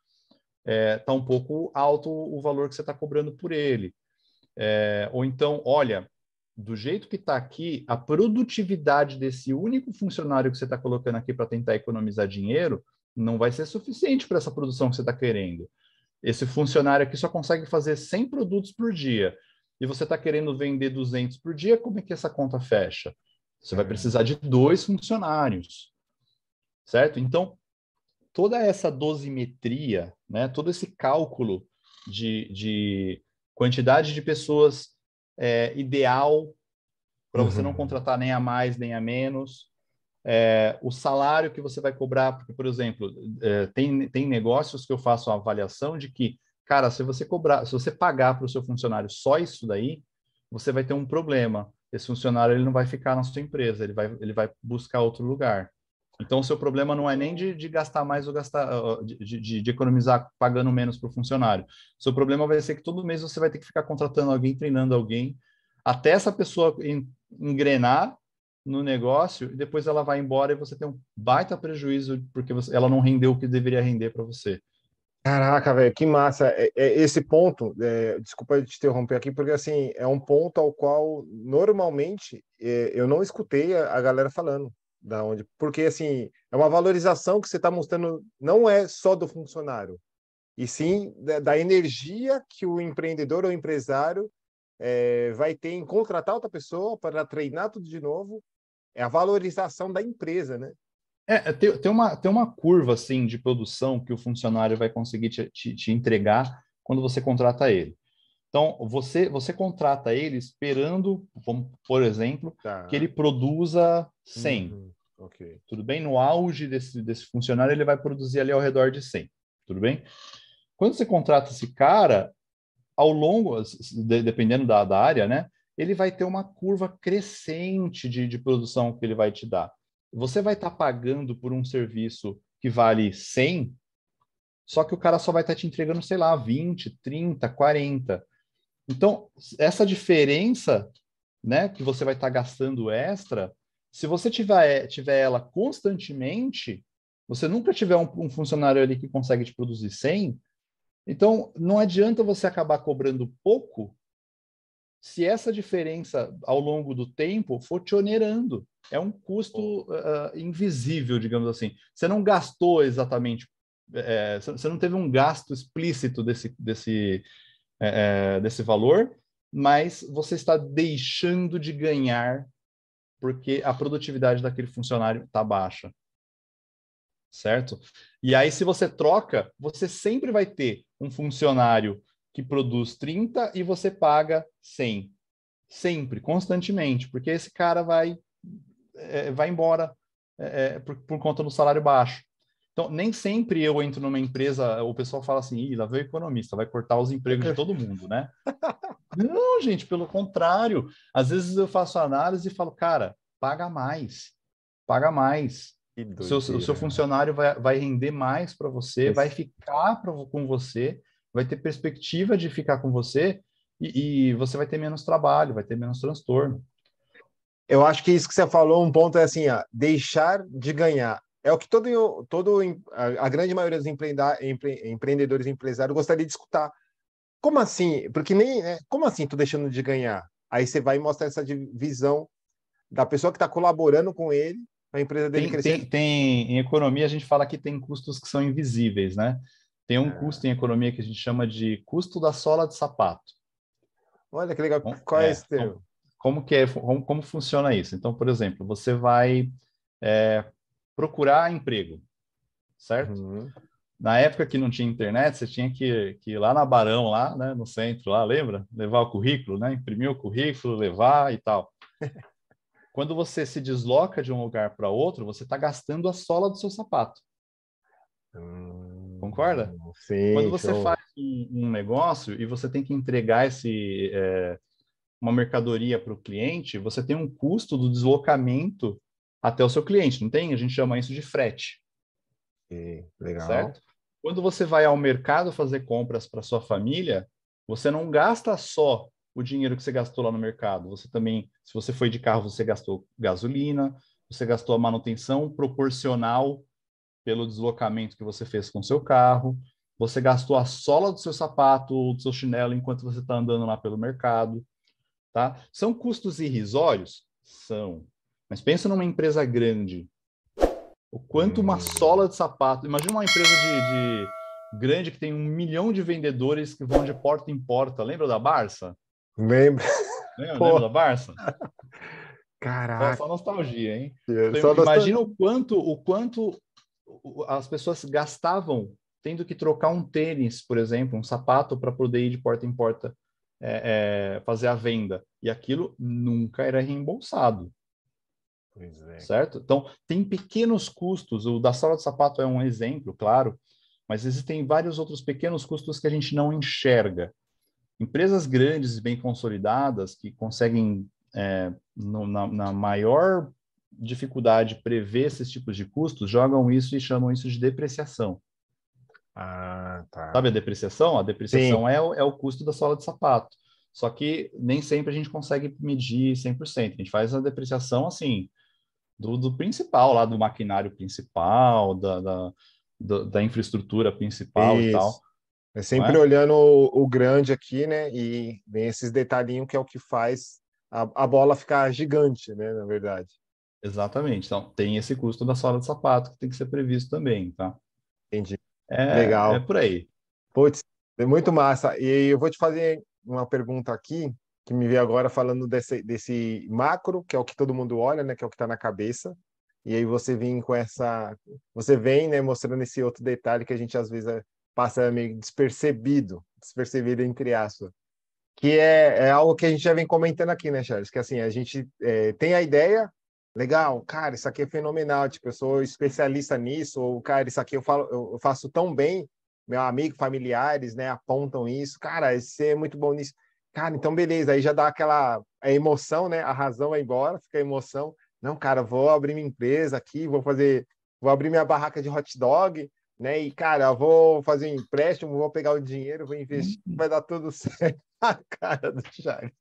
está um pouco alto o valor que você está cobrando por ele. Ou então, olha, do jeito que está aqui, a produtividade desse único funcionário que você está colocando aqui para tentar economizar dinheiro não vai ser suficiente para essa produção que você está querendo. Esse funcionário aqui só consegue fazer 100 produtos por dia e você está querendo vender 200 por dia, como é que essa conta fecha? Você vai precisar de 2 funcionários, certo? Então, toda essa dosimetria, né, todo esse cálculo de quantidade de pessoas ideal para você não contratar nem a mais nem a menos, o salário que você vai cobrar, porque, por exemplo, tem negócios que eu faço a avaliação de que, cara, se você pagar para o seu funcionário só isso daí, você vai ter um problema. Esse funcionário ele não vai ficar na sua empresa, ele vai buscar outro lugar. Então, o seu problema não é nem de gastar mais ou gastar, de economizar pagando menos para o funcionário. O seu problema vai ser que todo mês você vai ter que ficar contratando alguém, treinando alguém, até essa pessoa engrenar no negócio e depois ela vai embora e você tem um baita prejuízo porque ela não rendeu o que deveria render para você. Caraca, velho, que massa. Esse ponto, desculpa te interromper aqui, porque assim, é um ponto ao qual normalmente eu não escutei a galera falando da onde, porque assim, é uma valorização que você está mostrando, não é só do funcionário, e sim da energia que o empreendedor ou empresário vai ter em contratar outra pessoa para treinar tudo de novo. É a valorização da empresa, né? Tem uma curva assim de produção que o funcionário vai conseguir te entregar quando você contrata ele. Então, você contrata ele esperando, por exemplo, que ele produza 100. Ok. Tudo bem? No auge desse funcionário, ele vai produzir ali ao redor de 100. Tudo bem? Quando você contrata esse cara, ao longo, dependendo da área, né? Ele vai ter uma curva crescente de produção que ele vai te dar. Você vai estar pagando por um serviço que vale 100, só que o cara só vai estar te entregando, sei lá, 20, 30, 40. Então, essa diferença, né, que você vai estar gastando extra, se você tiver ela constantemente, você nunca tiver um funcionário ali que consegue te produzir 100, então não adianta você acabar cobrando pouco se essa diferença ao longo do tempo for te onerando. É um custo invisível, digamos assim. Você não gastou exatamente, você não teve um gasto explícito desse valor, mas você está deixando de ganhar porque a produtividade daquele funcionário está baixa, certo? E aí, se você troca, você sempre vai ter um funcionário que produz 30 e você paga 100. Sempre, constantemente, porque esse cara vai embora por conta do salário baixo. Então, nem sempre eu entro numa empresa, o pessoal fala assim, ih, lá veio o economista, vai cortar os empregos de todo mundo, né? Não, gente, pelo contrário. Às vezes eu faço análise e falo, cara, paga mais, paga mais. Que O seu doideira, né? funcionário vai render mais para você, vai Esse- ficar com você, vai ter perspectiva de ficar com você e você vai ter menos trabalho, vai ter menos transtorno. Eu acho que isso que você falou, um ponto é assim, ó, deixar de ganhar. É o que a grande maioria dos empreendedores e empresários gostaria de escutar. Como assim? Porque nem, né? Como assim tô deixando de ganhar? Aí você vai mostrar essa visão da pessoa que está colaborando com ele, a empresa dele crescer. Em economia, a gente fala que tem custos que são invisíveis, né? Tem um Ah, custo em economia que a gente chama de custo da sola de sapato. olha que legal. Bom, Qual é esse termo? como funciona isso? Então, por exemplo, você vai é, procurar emprego, certo? Uhum. Na época que não tinha internet, você tinha que ir lá na Barão, lá, né, no centro, lá, lembra? Levar o currículo, né? Imprimir o currículo, levar e tal. Quando você se desloca de um lugar para outro, você está gastando a sola do seu sapato. Concorda? Quando Sim, você show. faz um negócio e você tem que entregar uma mercadoria para o cliente, você tem um custo do deslocamento até o seu cliente, não tem? A gente chama isso de frete, Legal. certo? Quando você vai ao mercado fazer compras para sua família, você não gasta só o dinheiro que você gastou lá no mercado. Você também, se você foi de carro, você gastou gasolina, você gastou a manutenção proporcional pelo deslocamento que você fez com o seu carro, você gastou a sola do seu sapato ou do seu chinelo enquanto você está andando lá pelo mercado, tá? São custos irrisórios? São. Mas pensa numa empresa grande. O quanto uma Hum, sola de sapato. Imagina uma empresa de grande que tem 1 milhão de vendedores que vão de porta em porta. Lembra da Barça? lembra? Lembra Pô, da Barça? caraca. Só nostalgia, hein? Só Então, nostalgia. imagina o quanto as pessoas gastavam tendo que trocar um tênis, por exemplo, um sapato para poder ir de porta em porta fazer a venda. E aquilo nunca era reembolsado, Pois é. certo? Então, tem pequenos custos. O da sola de sapato é um exemplo, claro, mas existem vários outros pequenos custos que a gente não enxerga. Empresas grandes e bem consolidadas que conseguem, na maior dificuldade, prever esses tipos de custos, jogam isso e chamam isso de depreciação. Ah, tá. Sabe a depreciação? A Sim, depreciação é o custo da sola de sapato. Só que nem sempre a gente consegue medir 100%. A gente faz a depreciação, assim, do principal, lá do maquinário principal, da infraestrutura principal e isso. tal, É não sempre é? olhando o grande aqui, né? E vem esses detalhinhos que é o que faz a bola ficar gigante, né? Na verdade. Exatamente. Então, tem esse custo da sola de sapato que tem que ser previsto também, tá? Entendi. É Legal. por aí. Putz, é muito massa. E eu vou te fazer uma pergunta aqui, que me veio agora falando desse macro, que é o que todo mundo olha, né? Que é o que está na cabeça. E aí você vem com essa. Você vem, né, mostrando esse outro detalhe que a gente às vezes passa meio despercebido entre aspas. Que é algo que a gente já vem comentando aqui, né, Charles? Que assim, a gente tem a ideia, legal, cara, isso aqui é fenomenal, tipo, eu sou especialista nisso, ou, cara, isso aqui eu faço tão bem, meu amigo, familiares, né, apontam isso, cara, você é muito bom nisso. Cara, então beleza, aí já dá aquela a emoção, né? A razão vai embora, fica a emoção. Não, cara, vou abrir minha empresa aqui, vou abrir minha barraca de hot dog, né? E, cara, eu vou fazer um empréstimo, vou pegar o dinheiro, vou investir, vai dar tudo certo. A cara do Charles.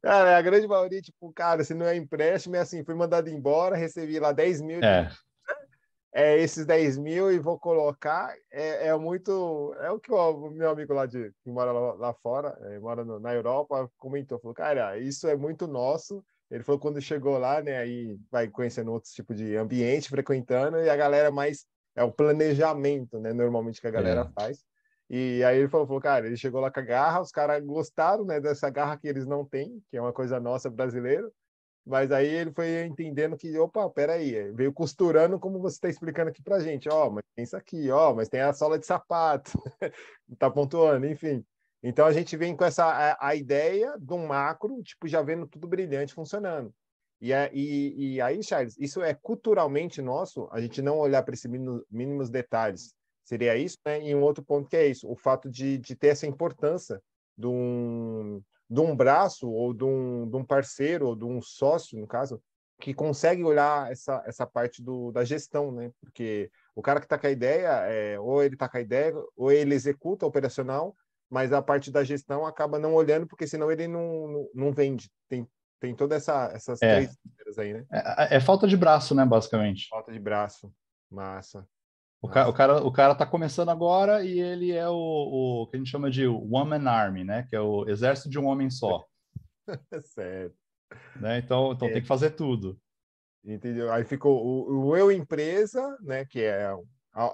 Cara, a grande maioria, tipo, cara, se não é empréstimo, é assim, fui mandado embora, recebi lá 10 mil de. É, esses 10 mil e vou colocar, muito, é o que o meu amigo lá que mora lá fora, mora na Europa, comentou, falou, cara, isso é muito nosso. Ele falou quando chegou lá, né, aí vai conhecendo outros tipos de ambiente, frequentando, e a galera mais, é o planejamento, né, normalmente que a galera É, faz. E aí ele falou, cara, ele chegou lá com a garra, os caras gostaram, né, dessa garra que eles não têm, que é uma coisa nossa brasileira. Mas aí ele foi entendendo que, opa, peraí, veio costurando como você está explicando aqui pra gente. Ó, mas tem isso aqui, ó, mas tem a sola de sapato, tá pontuando, enfim. Então a gente vem com essa a ideia do macro, tipo, já vendo tudo brilhante funcionando. E aí, Charles, isso é culturalmente nosso, a gente não olhar para esses mínimos detalhes. Seria isso, né? E um outro ponto que é isso, o fato de ter essa importância de um braço ou de um parceiro ou de um sócio, no caso, que consegue olhar essa parte da gestão, né? Porque o cara que está com a ideia, ou ele está com a ideia, ou ele executa operacional, mas a parte da gestão acaba não olhando, porque senão ele não vende. Tem todas essas é, três maneiras aí, né? é falta de braço, né, basicamente. Falta de braço. Massa, O cara, o massa. cara, o cara tá começando agora e ele é o que a gente chama de One Man Army, né? Que é o exército de um homem só, Certo. né? Então tem É, que fazer tudo. entendeu? Aí ficou o eu empresa, né, que é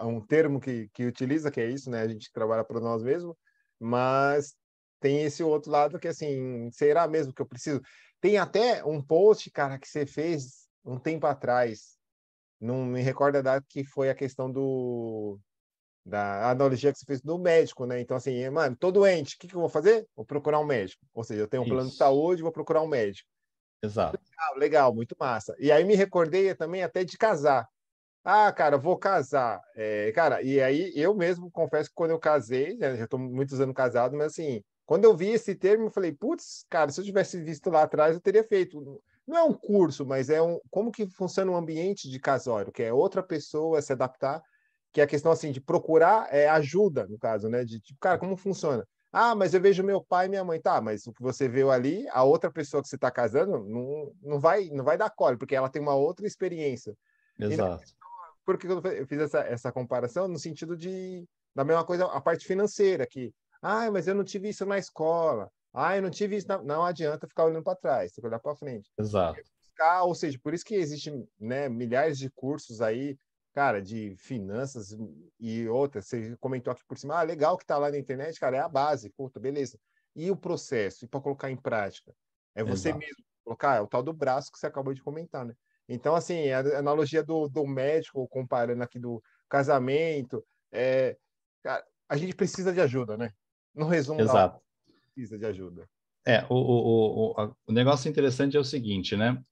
um termo que utiliza, que é isso, né? A gente trabalha para nós mesmos, mas tem esse outro lado que, assim, será mesmo que eu preciso? Tem até um post, cara, que você fez um tempo atrás, não me recordo a data, que foi a questão da analogia que você fez do médico, né? Então, assim, mano, tô doente, o que eu vou fazer? Vou procurar um médico. Ou seja, eu tenho um plano de Isso, saúde, vou procurar um médico. exato. Ah, legal, muito massa. E aí me recordei também até de casar. Ah, cara, vou casar. Cara, e aí eu mesmo confesso que quando eu casei, né, já estou muitos anos casado, mas assim, quando eu vi esse termo, eu falei, putz, cara, se eu tivesse visto lá atrás, eu teria feito. Não é um curso, mas como que funciona um ambiente de casório, que é outra pessoa se adaptar, que é a questão assim de procurar ajuda, no caso, né? De tipo, cara, como funciona? Ah, mas eu vejo meu pai e minha mãe. Tá, mas o que você viu ali, a outra pessoa que você está casando não vai dar colo, porque ela tem uma outra experiência. E Exato. por que eu fiz essa comparação? No sentido da mesma coisa, a parte financeira, que, mas eu não tive isso na escola, eu não tive isso. Não adianta ficar olhando para trás, tem que olhar para frente. Exato. Ou seja, por isso que existem, né, milhares de cursos aí, cara, de finanças e outras. Você comentou aqui por cima, legal que está lá na internet, cara, é a base, puta, beleza. E o processo, e para colocar em prática? É você Exato. mesmo colocar, é o tal do braço que você acabou de comentar, né? Então, assim, a analogia do médico, comparando aqui do casamento, cara, a gente precisa de ajuda, né? No resumo da obra, Exato. precisa de ajuda. O negócio interessante é o seguinte, né?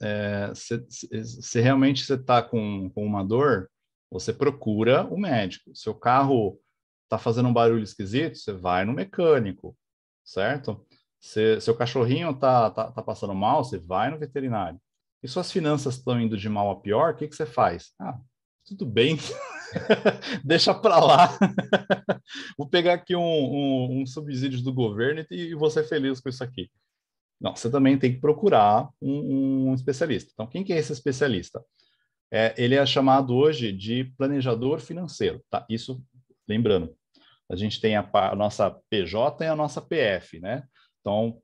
Se realmente você está com uma dor, você procura o médico. Seu carro está fazendo um barulho esquisito, você vai no mecânico, certo? Seu cachorrinho tá passando mal, você vai no veterinário. E suas finanças estão indo de mal a pior, o que você faz? Ah, tudo bem, deixa para lá. Vou pegar aqui um subsídio do governo e vou ser feliz com isso aqui. Não, você também tem que procurar um especialista. Então, quem que é esse especialista? Ele é chamado hoje de planejador financeiro, tá? Isso, lembrando, a gente tem a nossa PJ e a nossa PF, né? Então,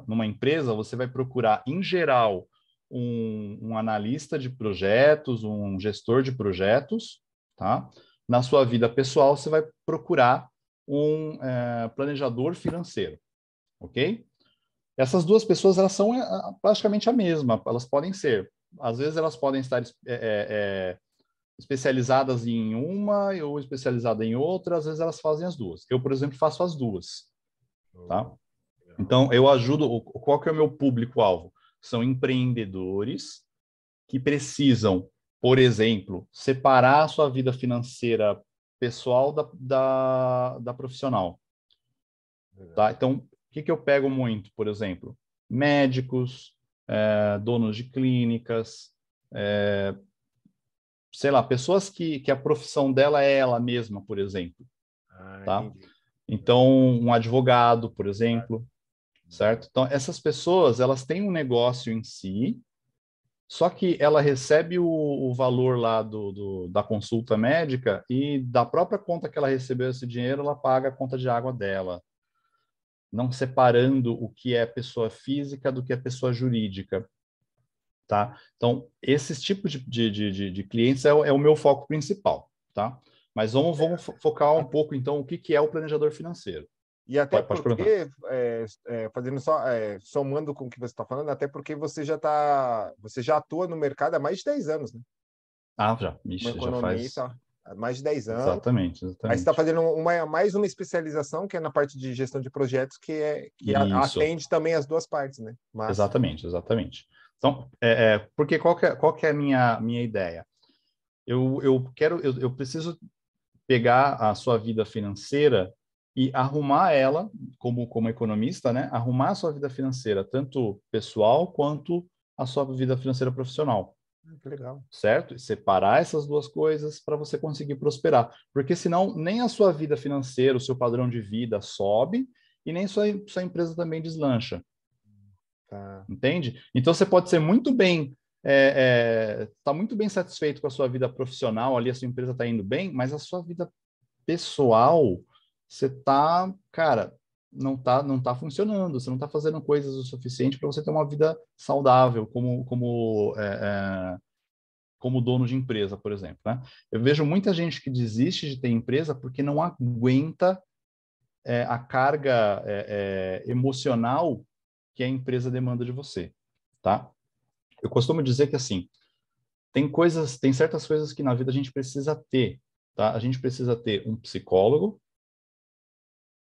numa empresa, você vai procurar, em geral, um analista de projetos, um gestor de projetos, tá? Na sua vida pessoal, você vai procurar um planejador financeiro, ok? Essas duas pessoas, elas são praticamente a mesma, elas podem ser. Às vezes elas podem estar especializadas em uma ou especializadas em outra, às vezes elas fazem as duas. Eu, por exemplo, faço as duas, tá? Legal. Então, eu ajudo, qual que é o meu público-alvo? São empreendedores que precisam, por exemplo, separar a sua vida financeira pessoal da profissional, tá? Legal. Então, o que eu pego muito, por exemplo? Médicos, donos de clínicas, sei lá, pessoas que a profissão dela é ela mesma, por exemplo, tá? Entendi. Então, um advogado, por exemplo, certo? Então, essas pessoas, elas têm um negócio em si Só que ela recebe o valor lá da consulta médica e da própria conta que ela recebeu esse dinheiro, ela paga a conta de água dela, não separando o que é pessoa física do que é pessoa jurídica, tá? Então, esses tipos de clientes é o meu foco principal, tá? Mas vamos focar um pouco, então, o que é o planejador financeiro. E até Pode perguntar. porque, fazendo só, somando com o que você está falando, até porque você já atua no mercado há mais de 10 anos, né? Ah, já. Como Ixi, já faz... economista há mais de 10 anos. Exatamente, Aí você está exatamente. fazendo mais uma especialização, que é na parte de gestão de projetos, que Isso. atende também as duas partes, né? Massa. Exatamente, exatamente. Então, porque qual que é a minha ideia? Eu preciso pegar a sua vida financeira e arrumar ela, como economista, né? Arrumar a sua vida financeira, tanto pessoal quanto a sua vida financeira profissional, Que legal. certo? E separar essas duas coisas para você conseguir prosperar. Porque senão nem a sua vida financeira, o seu padrão de vida sobe e nem sua empresa também deslancha. Tá. Entende? Então você pode ser muito bem, tá muito bem satisfeito com a sua vida profissional, ali a sua empresa está indo bem, mas a sua vida pessoal, você tá, cara, não tá funcionando, você não está fazendo coisas o suficiente para você ter uma vida saudável, como dono de empresa, por exemplo, né? Eu vejo muita gente que desiste de ter empresa porque não aguenta a carga emocional que a empresa demanda de você, tá? Eu costumo dizer que assim, tem certas coisas que na vida a gente precisa ter, tá? A gente precisa ter um psicólogo,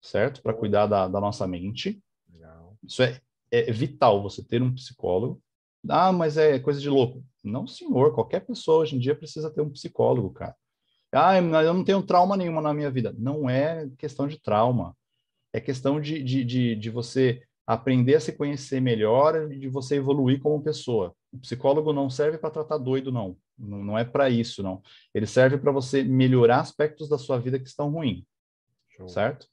certo? Para Pô, cuidar da nossa mente. legal. Isso é vital, você ter um psicólogo. Ah, mas é coisa de louco. Não, senhor, qualquer pessoa hoje em dia precisa ter um psicólogo, cara. Ah, eu não tenho trauma nenhuma na minha vida. Não é questão de trauma. É questão de você aprender a se conhecer melhor e de você evoluir como pessoa. O psicólogo não serve para tratar doido, não. Não é para isso, não. Ele serve para você melhorar aspectos da sua vida que estão ruins, Show. certo?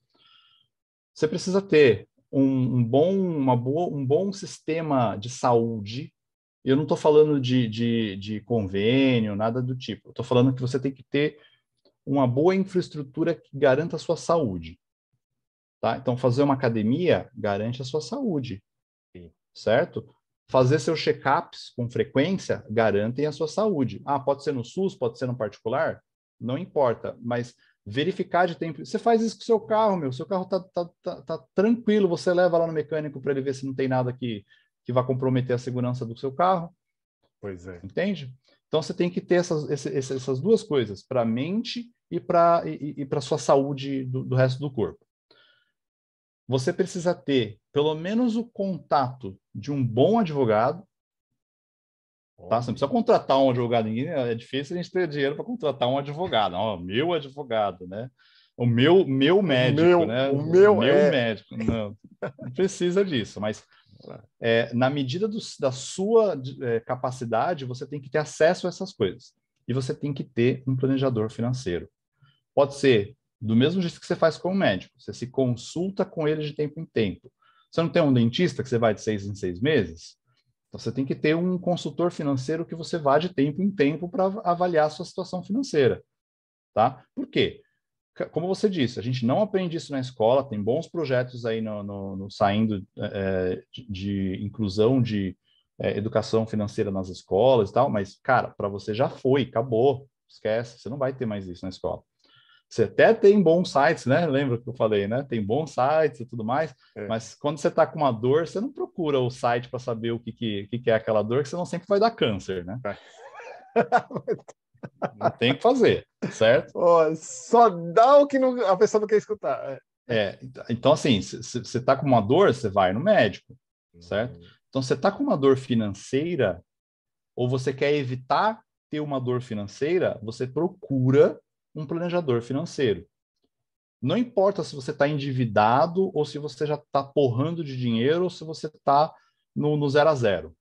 Você precisa ter um bom sistema de saúde. Eu não estou falando de convênio, nada do tipo. Eu estou falando que você tem que ter uma boa infraestrutura que garanta a sua saúde. Tá? Então, fazer uma academia garante a sua saúde, Sim. certo? Fazer seus check-ups com frequência garantem a sua saúde. Ah, pode ser no SUS, pode ser no particular? Não importa, mas verificar de tempo. Você faz isso com o seu carro, meu. Seu carro tá tranquilo, você leva lá no mecânico para ele ver se não tem nada que vá comprometer a segurança do seu carro, Pois é. entende? Então, você tem que ter essas duas coisas, para a mente e para a sua saúde do resto do corpo. Você precisa ter pelo menos o contato de um bom advogado, tá? Você não Olha. precisa contratar um advogado, é difícil a gente ter dinheiro para contratar um advogado. Ó, meu advogado, né? O meu médico, né? O O meu meu médico. Não precisa disso, mas na medida da sua capacidade, você tem que ter acesso a essas coisas. E você tem que ter um planejador financeiro. Pode ser do mesmo jeito que você faz com o médico. Você se consulta com ele de tempo em tempo. Você não tem um dentista que você vai de 6 em 6 meses? Então, você tem que ter um consultor financeiro que você vá de tempo em tempo para avaliar a sua situação financeira. Tá? Por quê? Como você disse, a gente não aprende isso na escola, tem bons projetos aí saindo de inclusão de educação financeira nas escolas e tal, mas, cara, para você já foi, acabou, esquece, você não vai ter mais isso na escola. Você até tem bons sites, né? Lembra que eu falei, né? Tem bons sites e tudo mais, É. mas quando você está com uma dor, você não procura o site para saber o que é aquela dor, que senão sempre vai dar câncer, né? Não tem o que fazer, certo? Oh, só dá o que a pessoa não quer escutar. Então, assim, se você está com uma dor, você vai no médico, certo? Então, você está com uma dor financeira, ou você quer evitar ter uma dor financeira, você procura um planejador financeiro. Não importa se você está endividado ou se você já está porrando de dinheiro ou se você está no 0 a 0.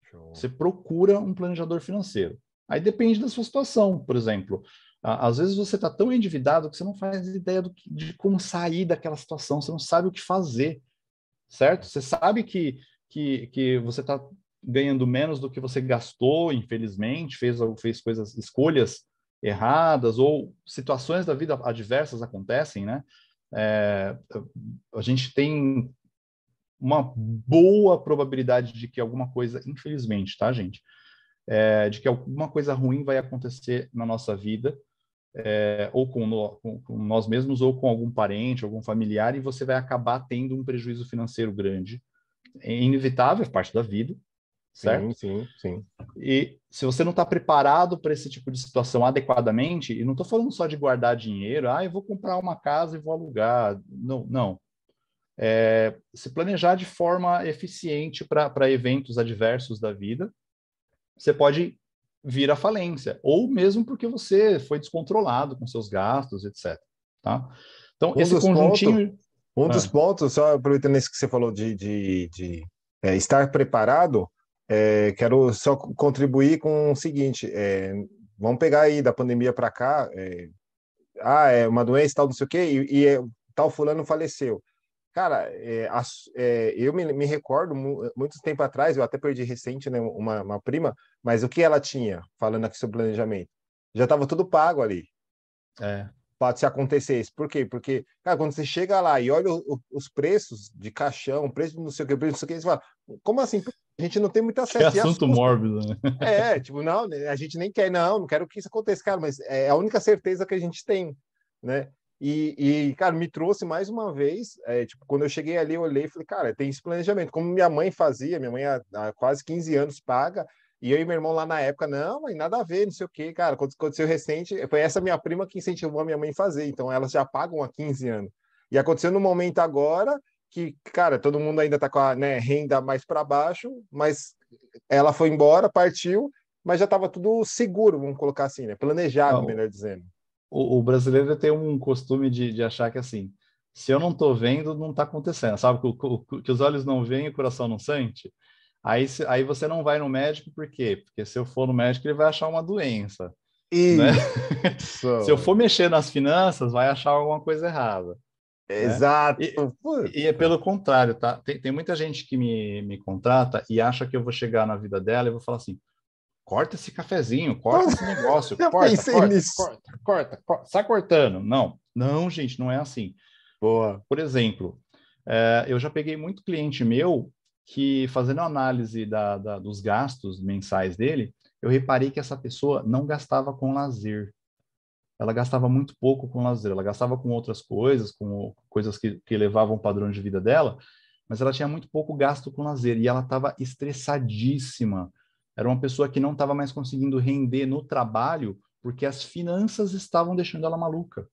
Show. Você procura um planejador financeiro. Aí depende da sua situação, por exemplo. Às vezes você está tão endividado que você não faz ideia de como sair daquela situação, você não sabe o que fazer, certo? Você sabe que você está ganhando menos do que você gastou, infelizmente, fez escolhas erradas, ou situações da vida adversas acontecem, né? A gente tem uma boa probabilidade de que alguma coisa, infelizmente, tá, gente? De que alguma coisa ruim vai acontecer na nossa vida, ou com nós mesmos, ou com algum parente, algum familiar, e você vai acabar tendo um prejuízo financeiro grande. É inevitável, é parte da vida, Sim, certo? sim, sim. E se você não está preparado para esse tipo de situação adequadamente, e não estou falando só de guardar dinheiro, eu vou comprar uma casa e vou alugar. Não, não. Se planejar de forma eficiente para eventos adversos da vida, você pode vir à falência, ou mesmo porque você foi descontrolado com seus gastos, etc. Tá? Então, Um esse dos pontos, conjuntinho. um dos pontos, só aproveitando isso que você falou de estar preparado, quero só contribuir com o seguinte: vamos pegar aí da pandemia para cá, é uma doença, tal, não sei o quê, e tal fulano faleceu. Cara, eu me recordo, muito tempo atrás, eu até perdi recente, né, uma prima, mas o que ela tinha, falando aqui sobre planejamento? Já estava tudo pago ali, É, para se acontecesse. Por quê? Porque, cara, quando você chega lá e olha os preços de caixão, preço de não sei o que, preço de não sei o que, você fala, como assim? A gente não tem muito que acesso. E as assunto custas? mórbido, né? Tipo, não, né, a gente nem quer, não quero que isso aconteça, cara, mas é a única certeza que a gente tem, né? Cara, me trouxe mais uma vez, tipo, quando eu cheguei ali, eu olhei e falei, cara, tem esse planejamento, como minha mãe fazia, minha mãe há quase 15 anos paga, e eu e meu irmão lá na época, não, mas nada a ver, não sei o quê, cara, quando aconteceu recente, foi essa minha prima que incentivou a minha mãe a fazer, então elas já pagam há 15 anos. E aconteceu no momento agora, que, cara, todo mundo ainda tá com a, né, renda mais para baixo, mas ela foi embora, partiu, mas já estava tudo seguro, vamos colocar assim, né? Planejado, melhor dizendo. O brasileiro tem um costume de achar que assim, se eu não estou vendo, não está acontecendo, sabe? Que os olhos não veem e o coração não sente. Aí você não vai no médico, por quê? Porque se eu for no médico, ele vai achar uma doença, né? Se eu Isso, for mexer nas finanças, vai achar alguma coisa errada, né? exato. E é pelo contrário, tá? Tem muita gente que me contrata e acha que eu vou chegar na vida dela e vou falar assim, corta esse cafezinho, corta esse negócio, Já corta, pensei corta, nisso. corta, corta, corta, sai cortando. Não, não, gente, não é assim. Boa. Por exemplo, eu já peguei muito cliente meu que, fazendo análise dos gastos mensais dele, eu reparei que essa pessoa não gastava com lazer. Ela gastava muito pouco com lazer, ela gastava com outras coisas, com coisas que elevavam o padrão de vida dela, mas ela tinha muito pouco gasto com lazer e ela estava estressadíssima. Era uma pessoa que não estava mais conseguindo render no trabalho porque as finanças estavam deixando ela maluca.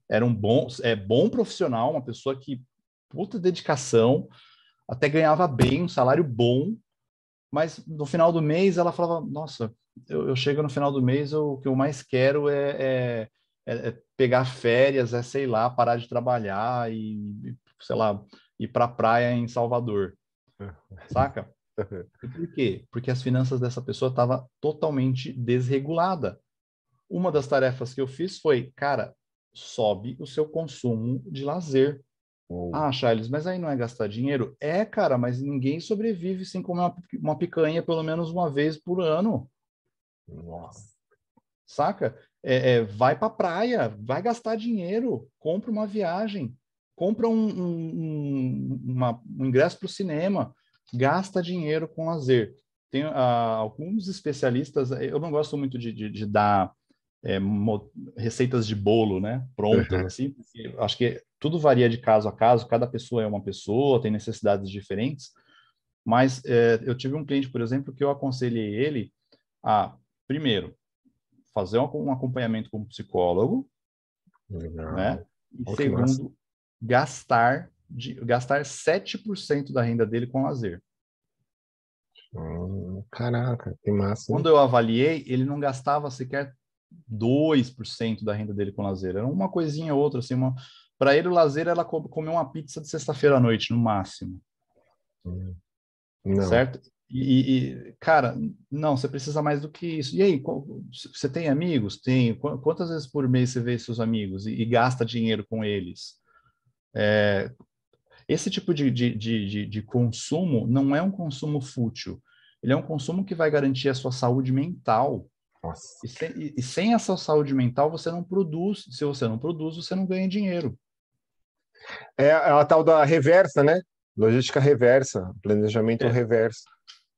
Era um bom profissional, uma pessoa que, puta dedicação, até ganhava bem, um salário bom, mas no final do mês ela falava, nossa, eu chego no final do mês, o que eu mais quero é pegar férias, sei lá, parar de trabalhar e sei lá, ir para a praia em Salvador, saca? E por quê? Porque as finanças dessa pessoa estavam totalmente desregulada. Uma das tarefas que eu fiz foi, cara, sobe o seu consumo de lazer. Ah, Charles, mas aí não é gastar dinheiro? Cara, mas ninguém sobrevive sem comer uma picanha pelo menos uma vez por ano, Nossa. saca? Vai pra praia, vai gastar dinheiro, compra uma viagem, compra um ingresso para o cinema, gasta dinheiro com lazer. Tem alguns especialistas, eu não gosto muito de dar receitas de bolo, né, prontas, assim, porque eu acho que tudo varia de caso a caso, cada pessoa é uma pessoa, tem necessidades diferentes, mas eu tive um cliente, por exemplo, que eu aconselhei ele a, primeiro, fazer um acompanhamento com um psicólogo, né, Legal. e Que massa. segundo, gastar 7% da renda dele com lazer. Caraca, que massa, hein? Quando eu avaliei, ele não gastava sequer 2% da renda dele com lazer. Era uma coisinha ou outra, assim, para ele o lazer era comer uma pizza de sexta-feira à noite, no máximo, Não. certo? Cara, não, você precisa mais do que isso. E aí, você tem amigos? Tem. Quantas vezes por mês você vê seus amigos e gasta dinheiro com eles? Esse tipo de consumo não é um consumo fútil. ele é um consumo que vai garantir a sua saúde mental. Nossa. E sem essa saúde mental, você não produz. Se você não produz, você não ganha dinheiro. É a tal da reversa, né? Logística reversa, planejamento É, reverso.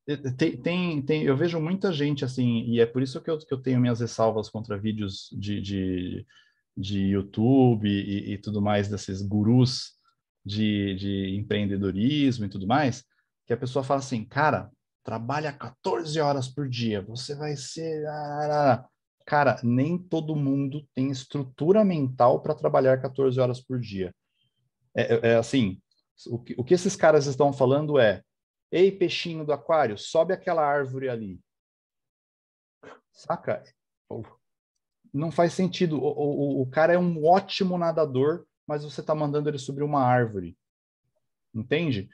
eu vejo muita gente assim, e é por isso que eu tenho minhas ressalvas contra vídeos de YouTube e tudo mais, desses gurus de empreendedorismo e tudo mais, que a pessoa fala assim, cara, trabalha 14 horas por dia, você vai ser... Cara, nem todo mundo tem estrutura mental para trabalhar 14 horas por dia. É assim, o que esses caras estão falando é, ei, peixinho do aquário, sobe aquela árvore ali. Saca? Não faz sentido. O cara é um ótimo nadador, mas você está mandando ele subir uma árvore. Entende?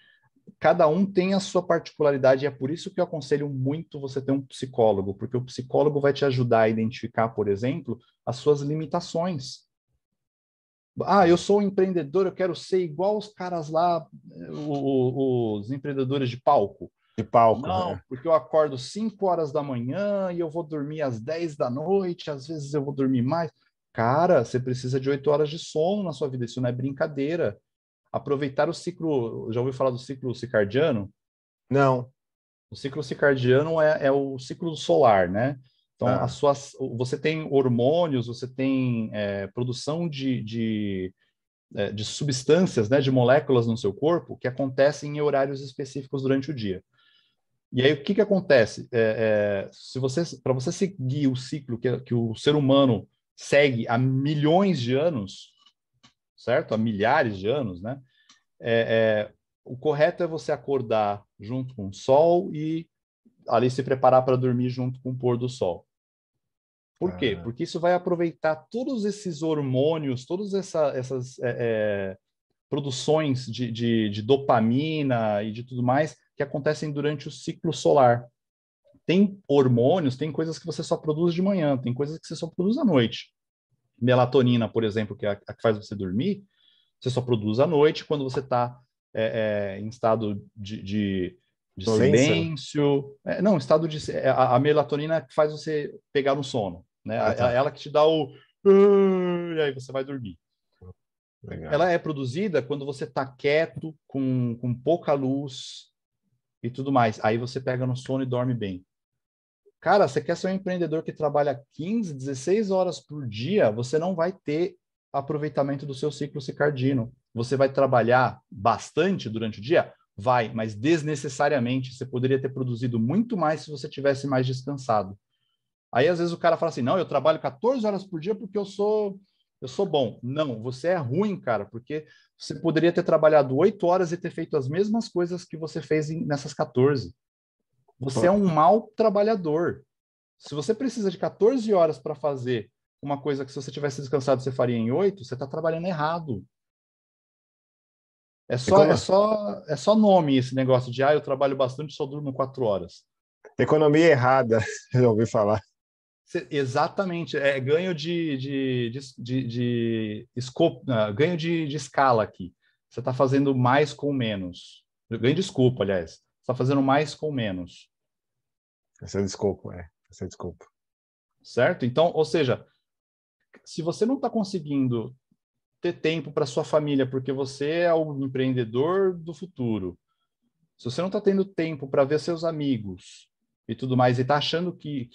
Cada um tem a sua particularidade e é por isso que eu aconselho muito você ter um psicólogo, porque o psicólogo vai te ajudar a identificar, por exemplo, as suas limitações. Ah, eu sou um empreendedor, eu quero ser igual os caras lá, os empreendedores de palco. De palco, Não, porque eu acordo 5 horas da manhã e eu vou dormir às 10 da noite, às vezes eu vou dormir mais. Cara, você precisa de 8 horas de sono na sua vida, isso não é brincadeira. Aproveitar o ciclo, já ouviu falar do ciclo circadiano? Não. O ciclo circadiano é o ciclo solar, né? Então, Tá. você tem hormônios, você tem produção de substâncias, né, de moléculas no seu corpo que acontecem em horários específicos durante o dia. E aí, o que acontece? Se você, para você seguir o ciclo que o ser humano segue há milhões de anos, certo? Há milhares de anos, né? O correto é você acordar junto com o sol e ali se preparar para dormir junto com o pôr do sol. Por quê? Ah, Porque isso vai aproveitar todos esses hormônios, todas essas produções de dopamina e de tudo mais que acontecem durante o ciclo solar. Tem hormônios, tem coisas que você só produz de manhã, tem coisas que você só produz à noite. Melatonina, por exemplo, que é a que faz você dormir, você só produz à noite quando você está em estado de Sonolência? silêncio. Não, estado de. A melatonina que faz você pegar no sono. Né? Ah, tá. Ela que te dá o. E aí você vai dormir. Legal. Ela é produzida quando você está quieto, com pouca luz e tudo mais. Aí você pega no sono e dorme bem. Cara, você quer ser um empreendedor que trabalha 15, 16 horas por dia, você não vai ter aproveitamento do seu ciclo circadiano. Você vai trabalhar bastante durante o dia? Vai, mas desnecessariamente. Você poderia ter produzido muito mais se você tivesse mais descansado. Aí, às vezes, o cara fala assim, não, eu trabalho 14 horas por dia porque eu sou bom. Não, você é ruim, cara, porque você poderia ter trabalhado 8 horas e ter feito as mesmas coisas que você fez nessas 14. Você é um mau trabalhador. Se você precisa de 14 horas para fazer uma coisa que se você tivesse descansado você faria em 8, você está trabalhando errado. Econo- É só nome esse negócio de eu trabalho bastante, só durmo 4 horas. Economia errada, já ouvi falar. Exatamente, é ganho ganho de escala aqui. Você está fazendo mais com menos. Ganho de escopo, aliás. Você está fazendo mais com menos. Essa é desculpa, é. Essa é desculpa. Certo? Então, ou seja, se você não está conseguindo ter tempo para sua família, porque você é o empreendedor do futuro. Se você não está tendo tempo para ver seus amigos e tudo mais, e está achando que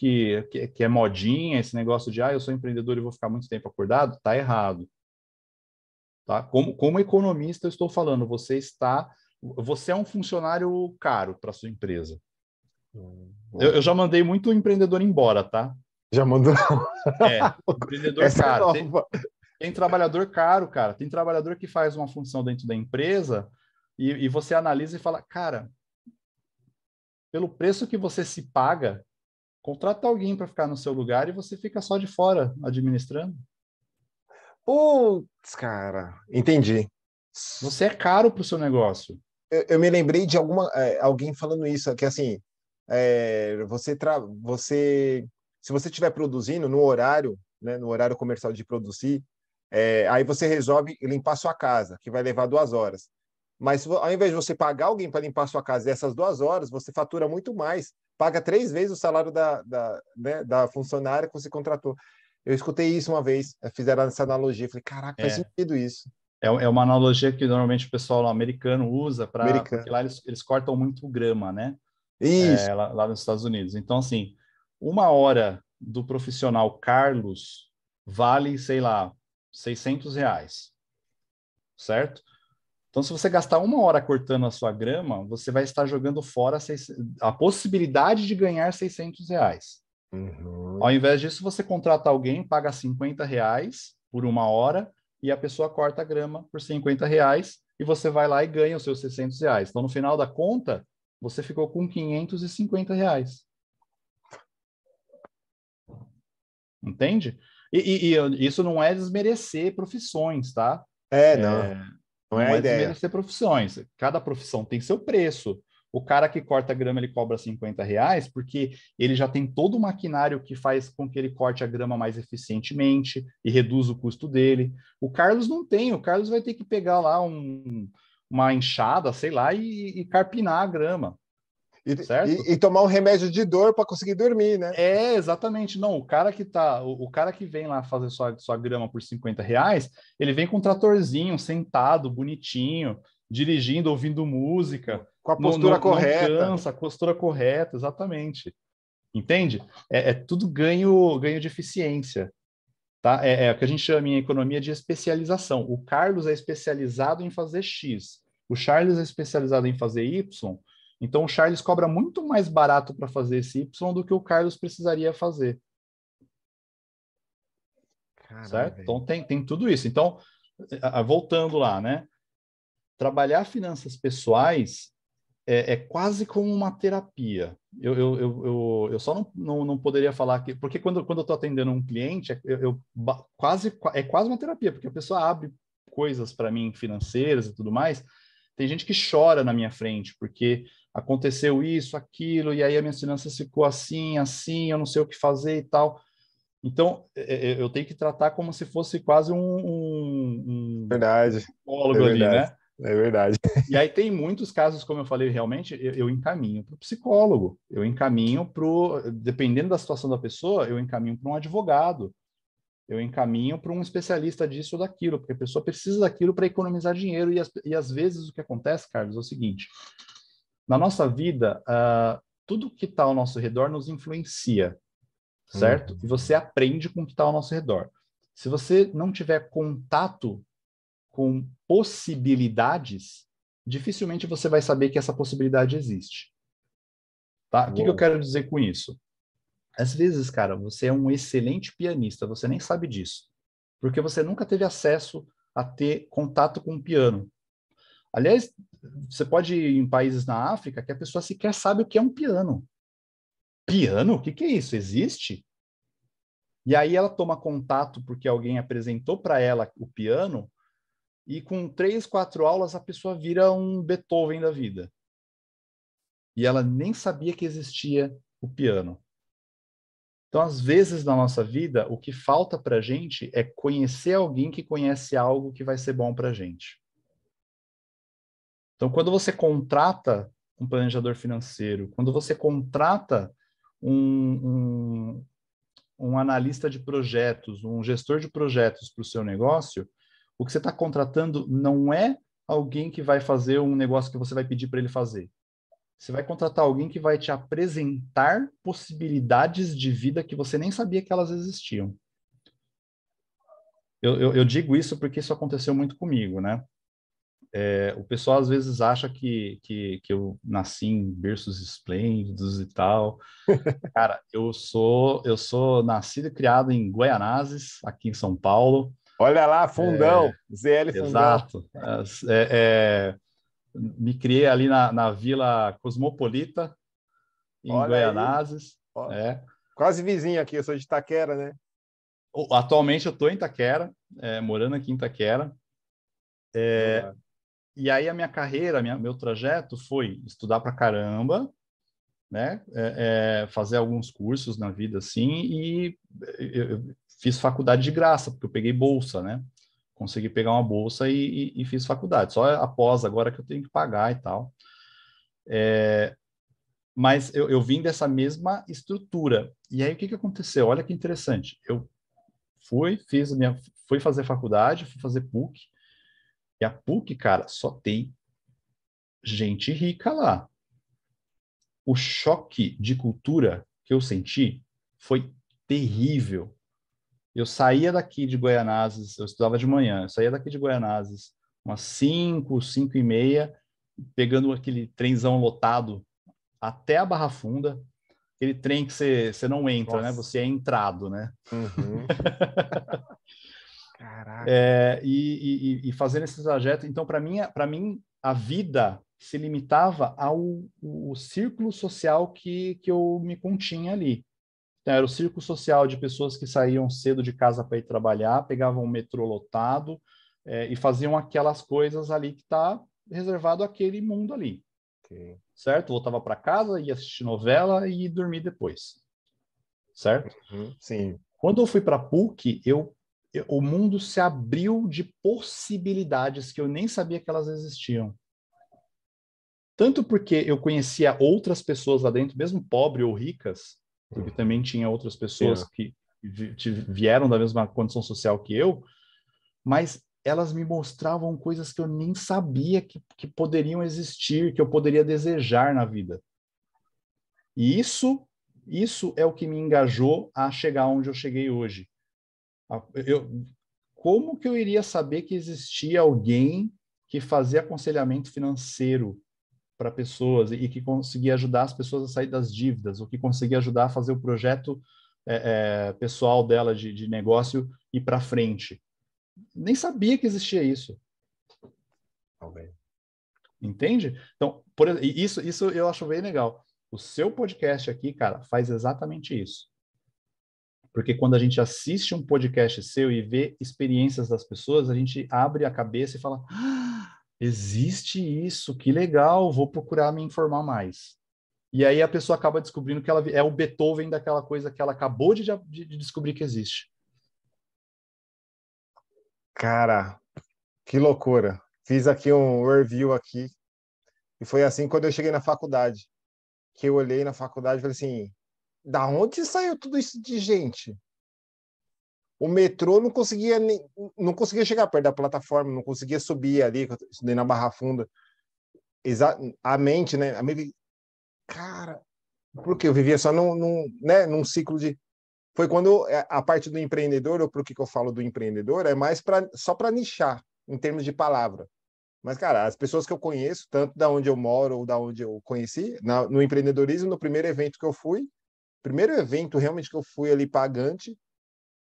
é modinha esse negócio de eu sou empreendedor e vou ficar muito tempo acordado, tá errado. Tá? Como economista, eu estou falando, você é um funcionário caro para sua empresa. Eu já mandei muito empreendedor embora, tá? Já mandou? Empreendedor Essa é caro. nova. Tem trabalhador caro, cara. Tem trabalhador que faz uma função dentro da empresa e você analisa e fala, cara, pelo preço que você se paga, contrata alguém para ficar no seu lugar e você fica só de fora administrando. Putz, cara, entendi. Você é caro para o seu negócio. Eu me lembrei de alguém falando isso, que assim, se você estiver produzindo no horário, né, no horário comercial de produzir, aí você resolve limpar sua casa, que vai levar 2 horas. Mas ao invés de você pagar alguém para limpar sua casa essas 2 horas, você fatura muito mais, paga 3 vezes o salário né, da funcionária que você contratou. Eu escutei isso uma vez, fizeram essa analogia. Falei, caraca, faz É, sentido isso. é uma analogia que normalmente o pessoal americano usa porque Americano. lá eles cortam muito grama, né? Isso. Lá nos Estados Unidos. Então, assim, 1 hora do profissional Carlos vale, sei lá, R$ 600, certo? Então, se você gastar 1 hora cortando a sua grama, você vai estar jogando fora a possibilidade de ganhar R$ 600. Ao Uhum. invés disso, você contrata alguém, paga R$ 50 por 1 hora e a pessoa corta a grama por R$ 50 e você vai lá e ganha os seus R$ 600. Então, no final da conta, você ficou com R$ 550. Entende? E isso não é desmerecer profissões, tá? Não, não é Não a é ideia. desmerecer profissões. Cada profissão tem seu preço. O cara que corta grama, ele cobra R$ 50 porque ele já tem todo o maquinário que faz com que ele corte a grama mais eficientemente e reduz o custo dele. O Carlos não tem. O Carlos vai ter que pegar lá uma enxada, sei lá, e carpinar a grama, E, certo? e tomar um remédio de dor para conseguir dormir, né? Exatamente. Não, o cara que vem lá fazer sua grama por R$ 50, ele vem com um tratorzinho, sentado, bonitinho, dirigindo, ouvindo música, Com a não, postura não, não correta. cansa, a postura correta, exatamente. Entende? É tudo ganho de eficiência. Tá? É o que a gente chama em economia de especialização. O Carlos é especializado em fazer X, o Charles é especializado em fazer Y, então o Charles cobra muito mais barato para fazer esse Y do que o Carlos precisaria fazer, Caralho, certo? velho. Então tem tudo isso. Então, voltando lá, né? Trabalhar finanças pessoais é quase como uma terapia. Eu só não poderia falar que. Porque quando eu estou atendendo um cliente, é quase uma terapia, porque a pessoa abre coisas para mim financeiras e tudo mais. Tem gente que chora na minha frente, porque aconteceu isso, aquilo, e aí a minha finanças ficou assim, assim, eu não sei o que fazer e tal. Então, eu tenho que tratar como se fosse quase um Verdade. É psicólogo ali, verdade. né? É verdade. E aí tem muitos casos, como eu falei, realmente eu encaminho para o psicólogo, eu encaminho para, dependendo da situação da pessoa, eu encaminho para um advogado, eu encaminho para um especialista disso ou daquilo, porque a pessoa precisa daquilo para economizar dinheiro e às vezes o que acontece, Carlos, é o seguinte, na nossa vida, tudo que está ao nosso redor nos influencia, certo? E Uhum. você aprende com o que está ao nosso redor. Se você não tiver contato com possibilidades, dificilmente você vai saber que essa possibilidade existe. Tá? O que eu Boa. quero dizer com isso? Às vezes, cara, você é um excelente pianista, você nem sabe disso, porque você nunca teve acesso a ter contato com o piano. Aliás, você pode ir em países na África que a pessoa sequer sabe o que é um piano. Piano? O que é isso? Existe? E aí ela toma contato porque alguém apresentou para ela o piano e com 3, 4 aulas a pessoa vira um Beethoven da vida. E ela nem sabia que existia o piano. Então, às vezes na nossa vida, o que falta para a gente é conhecer alguém que conhece algo que vai ser bom para a gente. Então, quando você contrata um planejador financeiro, quando você contrata um, um analista de projetos, um gestor de projetos para o seu negócio, o que você está contratando não é alguém que vai fazer um negócio que você vai pedir para ele fazer. Você vai contratar alguém que vai te apresentar possibilidades de vida que você nem sabia que elas existiam. Eu digo isso porque isso aconteceu muito comigo, né? O pessoal às vezes acha que eu nasci em berços esplêndidos e tal. Cara, eu sou nascido e criado em Guaianazes, aqui em São Paulo. Olha lá, Fundão. ZL Fundão. Exato. Me criei ali na Vila Cosmopolita, em Olha aí. Guaianazes. Ó, É. quase vizinho aqui, eu sou de Itaquera, né? Atualmente eu estou em Itaquera, morando aqui em Itaquera. Do lado. E aí a minha carreira, meu trajeto foi estudar pra caramba, né? Fazer alguns cursos na vida assim e eu fiz faculdade de graça porque eu peguei bolsa, né? Consegui pegar uma bolsa e fiz faculdade. Só após agora que eu tenho que pagar e tal. Mas eu vim dessa mesma estrutura. E aí, o que que aconteceu? Olha que interessante. Eu fui fazer faculdade, fui fazer PUC, e a PUC, cara, só tem gente rica lá. O choque de cultura que eu senti foi terrível. Eu saía daqui de Goianazes, eu estudava de manhã, eu saía daqui de Goianazes umas 5, 5:30, pegando aquele trenzão lotado até a Barra Funda, aquele trem que você não entra, né? Nossa. Você é entrado, né? Uhum. Caraca. E fazendo esse trajeto, então, para mim, a vida se limitava ao o círculo social que eu me continha ali. Então, era o círculo social de pessoas que saíam cedo de casa para ir trabalhar, pegavam o metrô lotado, e faziam aquelas coisas ali que está reservado àquele mundo ali, Ok. certo? Voltava para casa, ia assistir novela e dormir depois, certo? Uhum. Sim. Quando eu fui para a PUC, o mundo se abriu de possibilidades que eu nem sabia que elas existiam. Tanto porque eu conhecia outras pessoas lá dentro, mesmo pobres ou ricas, porque também tinha outras pessoas Yeah. que vieram da mesma condição social que eu, mas elas me mostravam coisas que eu nem sabia que poderiam existir, que eu poderia desejar na vida. E isso é o que me engajou a chegar onde eu cheguei hoje. Como que eu iria saber que existia alguém que fazia aconselhamento financeiro para pessoas e que conseguia ajudar as pessoas a sair das dívidas, ou que conseguia ajudar a fazer o projeto pessoal dela de negócio ir para frente? Nem sabia que existia isso, Talvez. entende? Então, isso eu acho bem legal. O seu podcast aqui, cara, faz exatamente isso. Porque quando a gente assiste um podcast seu e vê experiências das pessoas, a gente abre a cabeça e fala: ah, existe isso, que legal, vou procurar me informar mais. E aí a pessoa acaba descobrindo que ela é o Beethoven daquela coisa que ela acabou de descobrir que existe. Cara, que loucura. Fiz aqui um review aqui e foi assim quando eu cheguei na faculdade, que eu olhei na faculdade e falei assim, da onde saiu tudo isso de gente? O metrô não conseguia chegar perto da plataforma, não conseguia subir ali, que eu estudei na Barra Funda. A mente, né? Cara, porque eu vivia só né, num ciclo de. Foi quando a parte do empreendedor, ou por que eu falo do empreendedor, é mais só para nichar, em termos de palavra. Mas, cara, as pessoas que eu conheço, tanto da onde eu moro ou da onde eu conheci, no empreendedorismo, no primeiro evento que eu fui, primeiro evento realmente que eu fui ali pagante,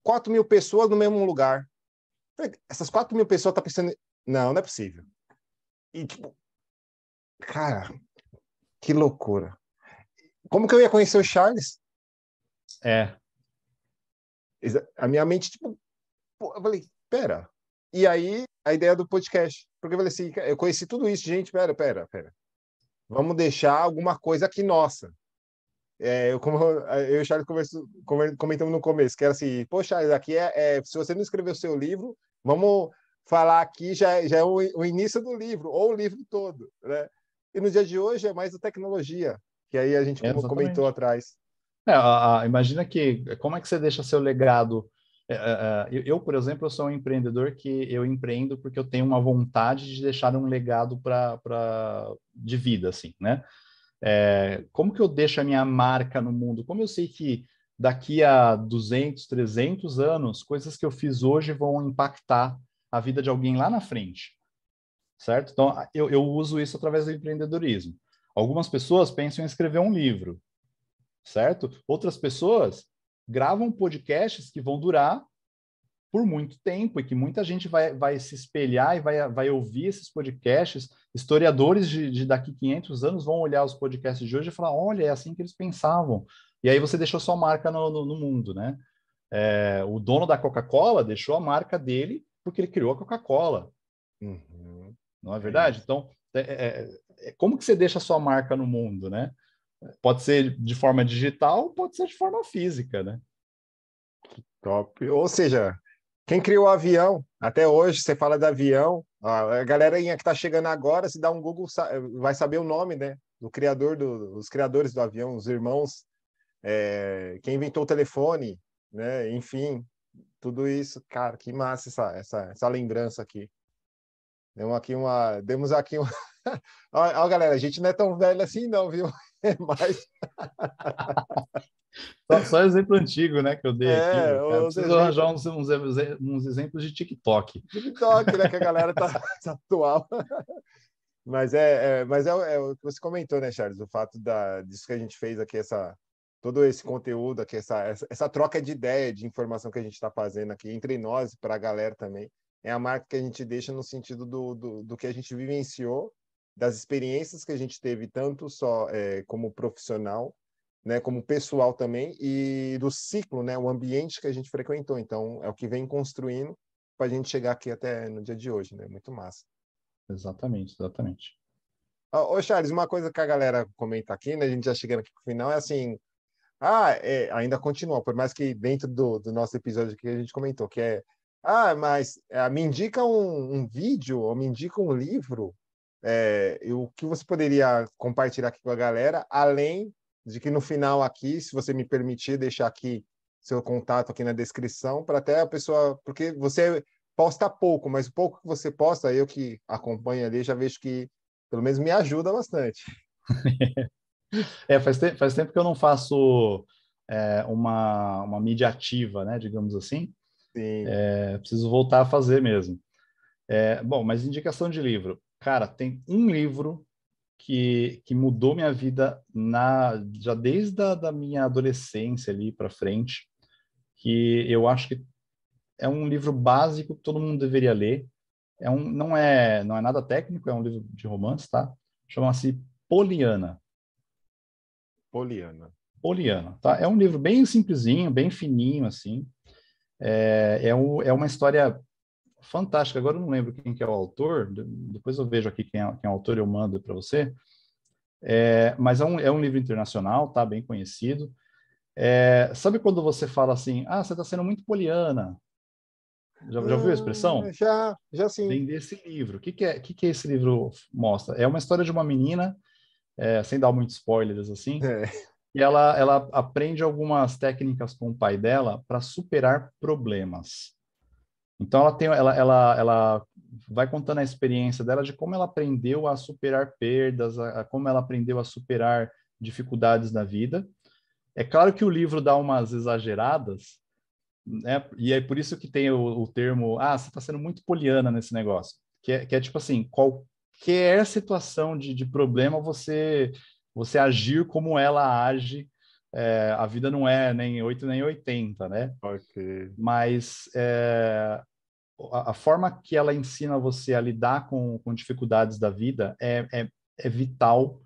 4.000 pessoas no mesmo lugar. Essas 4.000 pessoas estão pensando, não, não é possível. E, tipo, cara, que loucura. Como que eu ia conhecer o Charles? É, A minha mente, tipo, pô, eu falei, pera. E aí, a ideia do podcast. Porque eu falei assim, eu conheci tudo isso, gente, pera. Vamos deixar alguma coisa aqui nossa. Como eu e o Charles comentamos no começo, que era assim, poxa, aqui se você não escreveu o seu livro, vamos falar aqui, já é o início do livro, ou o livro todo, né? E no dia de hoje é mais a tecnologia, que aí a gente comentou exatamente. atrás. Imagina como é que você deixa seu legado. Por exemplo, eu sou um empreendedor que eu empreendo porque eu tenho uma vontade de deixar um legado de vida, assim, né? Como que eu deixo a minha marca no mundo? Como eu sei que daqui a 200, 300 anos, coisas que eu fiz hoje vão impactar a vida de alguém lá na frente, certo? Então, eu uso isso através do empreendedorismo. Algumas pessoas pensam em escrever um livro, certo? Outras pessoas gravam podcasts que vão durar por muito tempo e que muita gente vai se espelhar e vai ouvir esses podcasts. Historiadores de daqui 500 anos vão olhar os podcasts de hoje e falar, olha, é assim que eles pensavam. E aí você deixou sua marca no mundo, né? O dono da Coca-Cola deixou a marca dele porque ele criou a Coca-Cola. Uhum, Não é é verdade? isso. Então, como que você deixa a sua marca no mundo, né? Pode ser de forma digital, pode ser de forma física, né? Top. Ou seja, quem criou o avião, até hoje, você fala de avião, a galerinha que está chegando agora, se dá um Google, vai saber o nome, né? do criador os criadores do avião, os irmãos, quem inventou o telefone, né? Enfim, tudo isso, cara, que massa essa lembrança aqui. Demos aqui uma... Ó, galera, a gente não é tão velho assim não, viu? Mas Só exemplo antigo, né, que eu dei aqui. Cara, os preciso exemplos arranjar uns exemplos de TikTok. do TikTok, né? Que a galera tá atual. Mas é o que você comentou, né, Charles? O fato disso que a gente fez aqui, todo esse conteúdo aqui, essa troca de ideia, de informação que a gente está fazendo aqui entre nós, para a galera também, é a marca que a gente deixa no sentido do que a gente vivenciou, das experiências que a gente teve, tanto só como profissional, né, como pessoal também, e do ciclo, né, o ambiente que a gente frequentou. Então, é o que vem construindo para a gente chegar aqui até no dia de hoje, né? Muito massa. Exatamente, exatamente. Ô, Charles, uma coisa que a galera comenta aqui, né, a gente já chegando aqui pro final, é assim, ainda continua, por mais que dentro do nosso episódio aqui a gente comentou, que mas me indica um vídeo, ou me indica um livro, e o que você poderia compartilhar aqui com a galera, além de que no final aqui, se você me permitir, deixar aqui seu contato aqui na descrição, para até a pessoa, porque você posta pouco, mas o pouco que você posta, eu que acompanho ali, já vejo que pelo menos me ajuda bastante. Faz tempo que eu não faço uma mídia ativa, né, digamos assim. Sim. Preciso voltar a fazer mesmo. Bom, mas indicação de livro. Cara, tem um livro que mudou minha vida já desde da minha adolescência ali para frente, que eu acho que é um livro básico que todo mundo deveria ler. Não é nada técnico, é um livro de romance, tá? Chama-se Poliana. Poliana. Poliana, tá? É um livro bem simplesinho, bem fininho, assim. É uma história fantástica. Agora eu não lembro quem que é o autor, depois eu vejo aqui quem é o autor e eu mando para você. Mas é um livro internacional, tá? Bem conhecido. Sabe quando você fala assim, você está sendo muito poliana? Já ouviu a expressão? Já sim. Vem desse livro. O que esse livro mostra? É uma história de uma menina, sem dar muitos spoilers assim, e ela aprende algumas técnicas com o pai dela para superar problemas. Então ela vai contando a experiência dela de como ela aprendeu a superar perdas, como ela aprendeu a superar dificuldades na vida. É claro que o livro dá umas exageradas, né? E é por isso que tem o termo, você está sendo muito poliana nesse negócio, que é tipo assim, qualquer situação de problema você agir como ela age. A vida não é nem 8 nem 80, né? Ok. Mas a forma que ela ensina você a lidar com dificuldades da vida é vital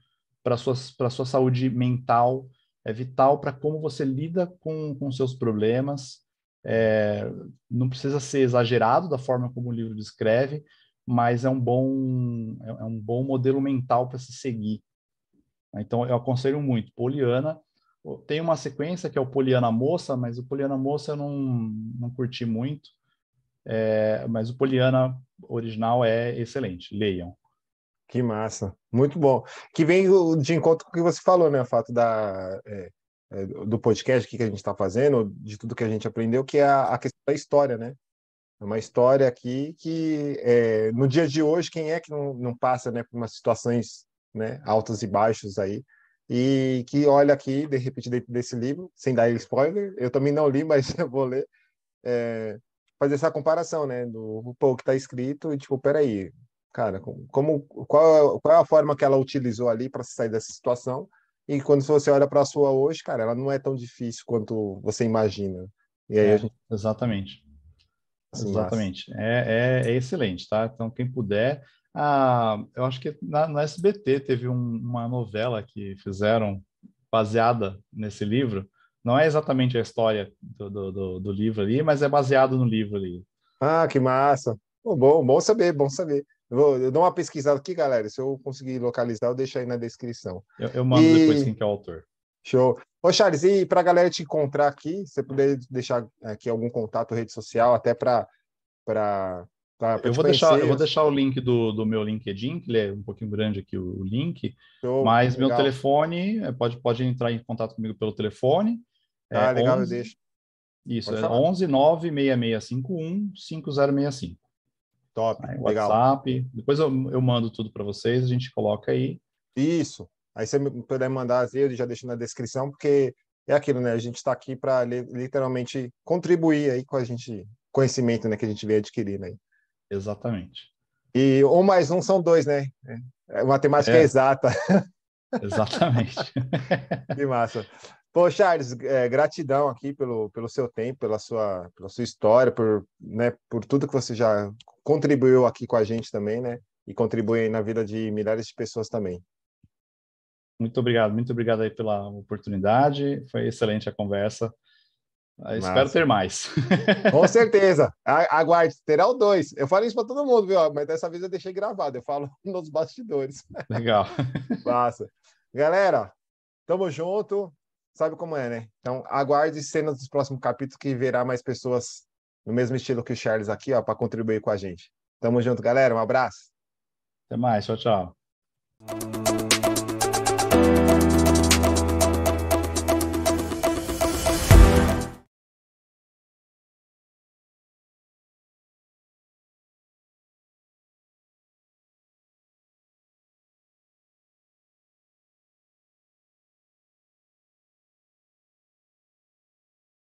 para sua saúde mental, é vital para como você lida com seus problemas. Não precisa ser exagerado da forma como o livro descreve, mas é um bom modelo mental para se seguir. Então, eu aconselho muito. Poliana, tem uma sequência que é o Poliana Moça, mas o Poliana Moça eu não curti muito. Mas o Poliana original é excelente. Leiam. Que massa. Muito bom. Que vem de encontro com o que você falou, né? O fato do podcast que a gente está fazendo, de tudo que a gente aprendeu, que é a questão da história, né? É uma história aqui que, no dia de hoje, quem é que não passa, né, por umas situações, né, altos e baixos aí, e que olha aqui, de repente, dentro desse livro, sem dar spoiler, eu também não li, mas eu vou ler, fazer essa comparação, né, do que está escrito, e tipo, peraí, cara, qual é a forma que ela utilizou ali para sair dessa situação, e quando você olha para a sua hoje, cara, ela não é tão difícil quanto você imagina. E aí a gente, Exatamente. assim, massa. Exatamente. É excelente, tá? Então, quem puder. Eu acho que no SBT teve uma novela que fizeram baseada nesse livro. Não é exatamente a história do livro ali, mas é baseado no livro ali. Que massa. Pô, bom saber, bom saber. Eu dou uma pesquisada aqui, galera. Se eu conseguir localizar, eu deixo aí na descrição. Eu mando depois E quem que é o autor. show. Ô, Charles, e para a galera te encontrar aqui, você puder deixar aqui algum contato, rede social, até para para Eu te vou conhecer. deixar o link do meu LinkedIn, que ele é um pouquinho grande aqui o link, Show, mas meu legal. telefone, pode entrar em contato comigo pelo telefone, Ah, é legal, eu 11, deixo. isso, Pode é falar. 11 96651 5065. Top, Aí, legal. WhatsApp, depois eu mando tudo para vocês, a gente coloca aí. Isso. Aí você me puder mandar as eu já deixo na descrição, porque é aquilo, né? A gente está aqui para literalmente contribuir aí com a gente, conhecimento, né, que a gente vem adquirindo aí. Exatamente. E um mais um são dois, né? Matemática é É, exata. exatamente. Que massa. Pô, Charles, gratidão aqui pelo seu tempo, pela sua história, né, por tudo que você já contribuiu aqui com a gente também, né? E contribui aí na vida de milhares de pessoas também. Muito obrigado aí pela oportunidade. Foi excelente a conversa. Espero Massa. ter mais. Com certeza. Aguarde, terá o dois. Eu falo isso para todo mundo, viu? Mas dessa vez eu deixei gravado. Eu falo nos bastidores. Legal. Massa. Galera, tamo junto. Sabe como é, né? Então, aguarde cenas dos próximos capítulos que verá mais pessoas no mesmo estilo que o Charles aqui, ó, para contribuir com a gente. Tamo junto, galera. Um abraço. Até mais. Tchau, tchau.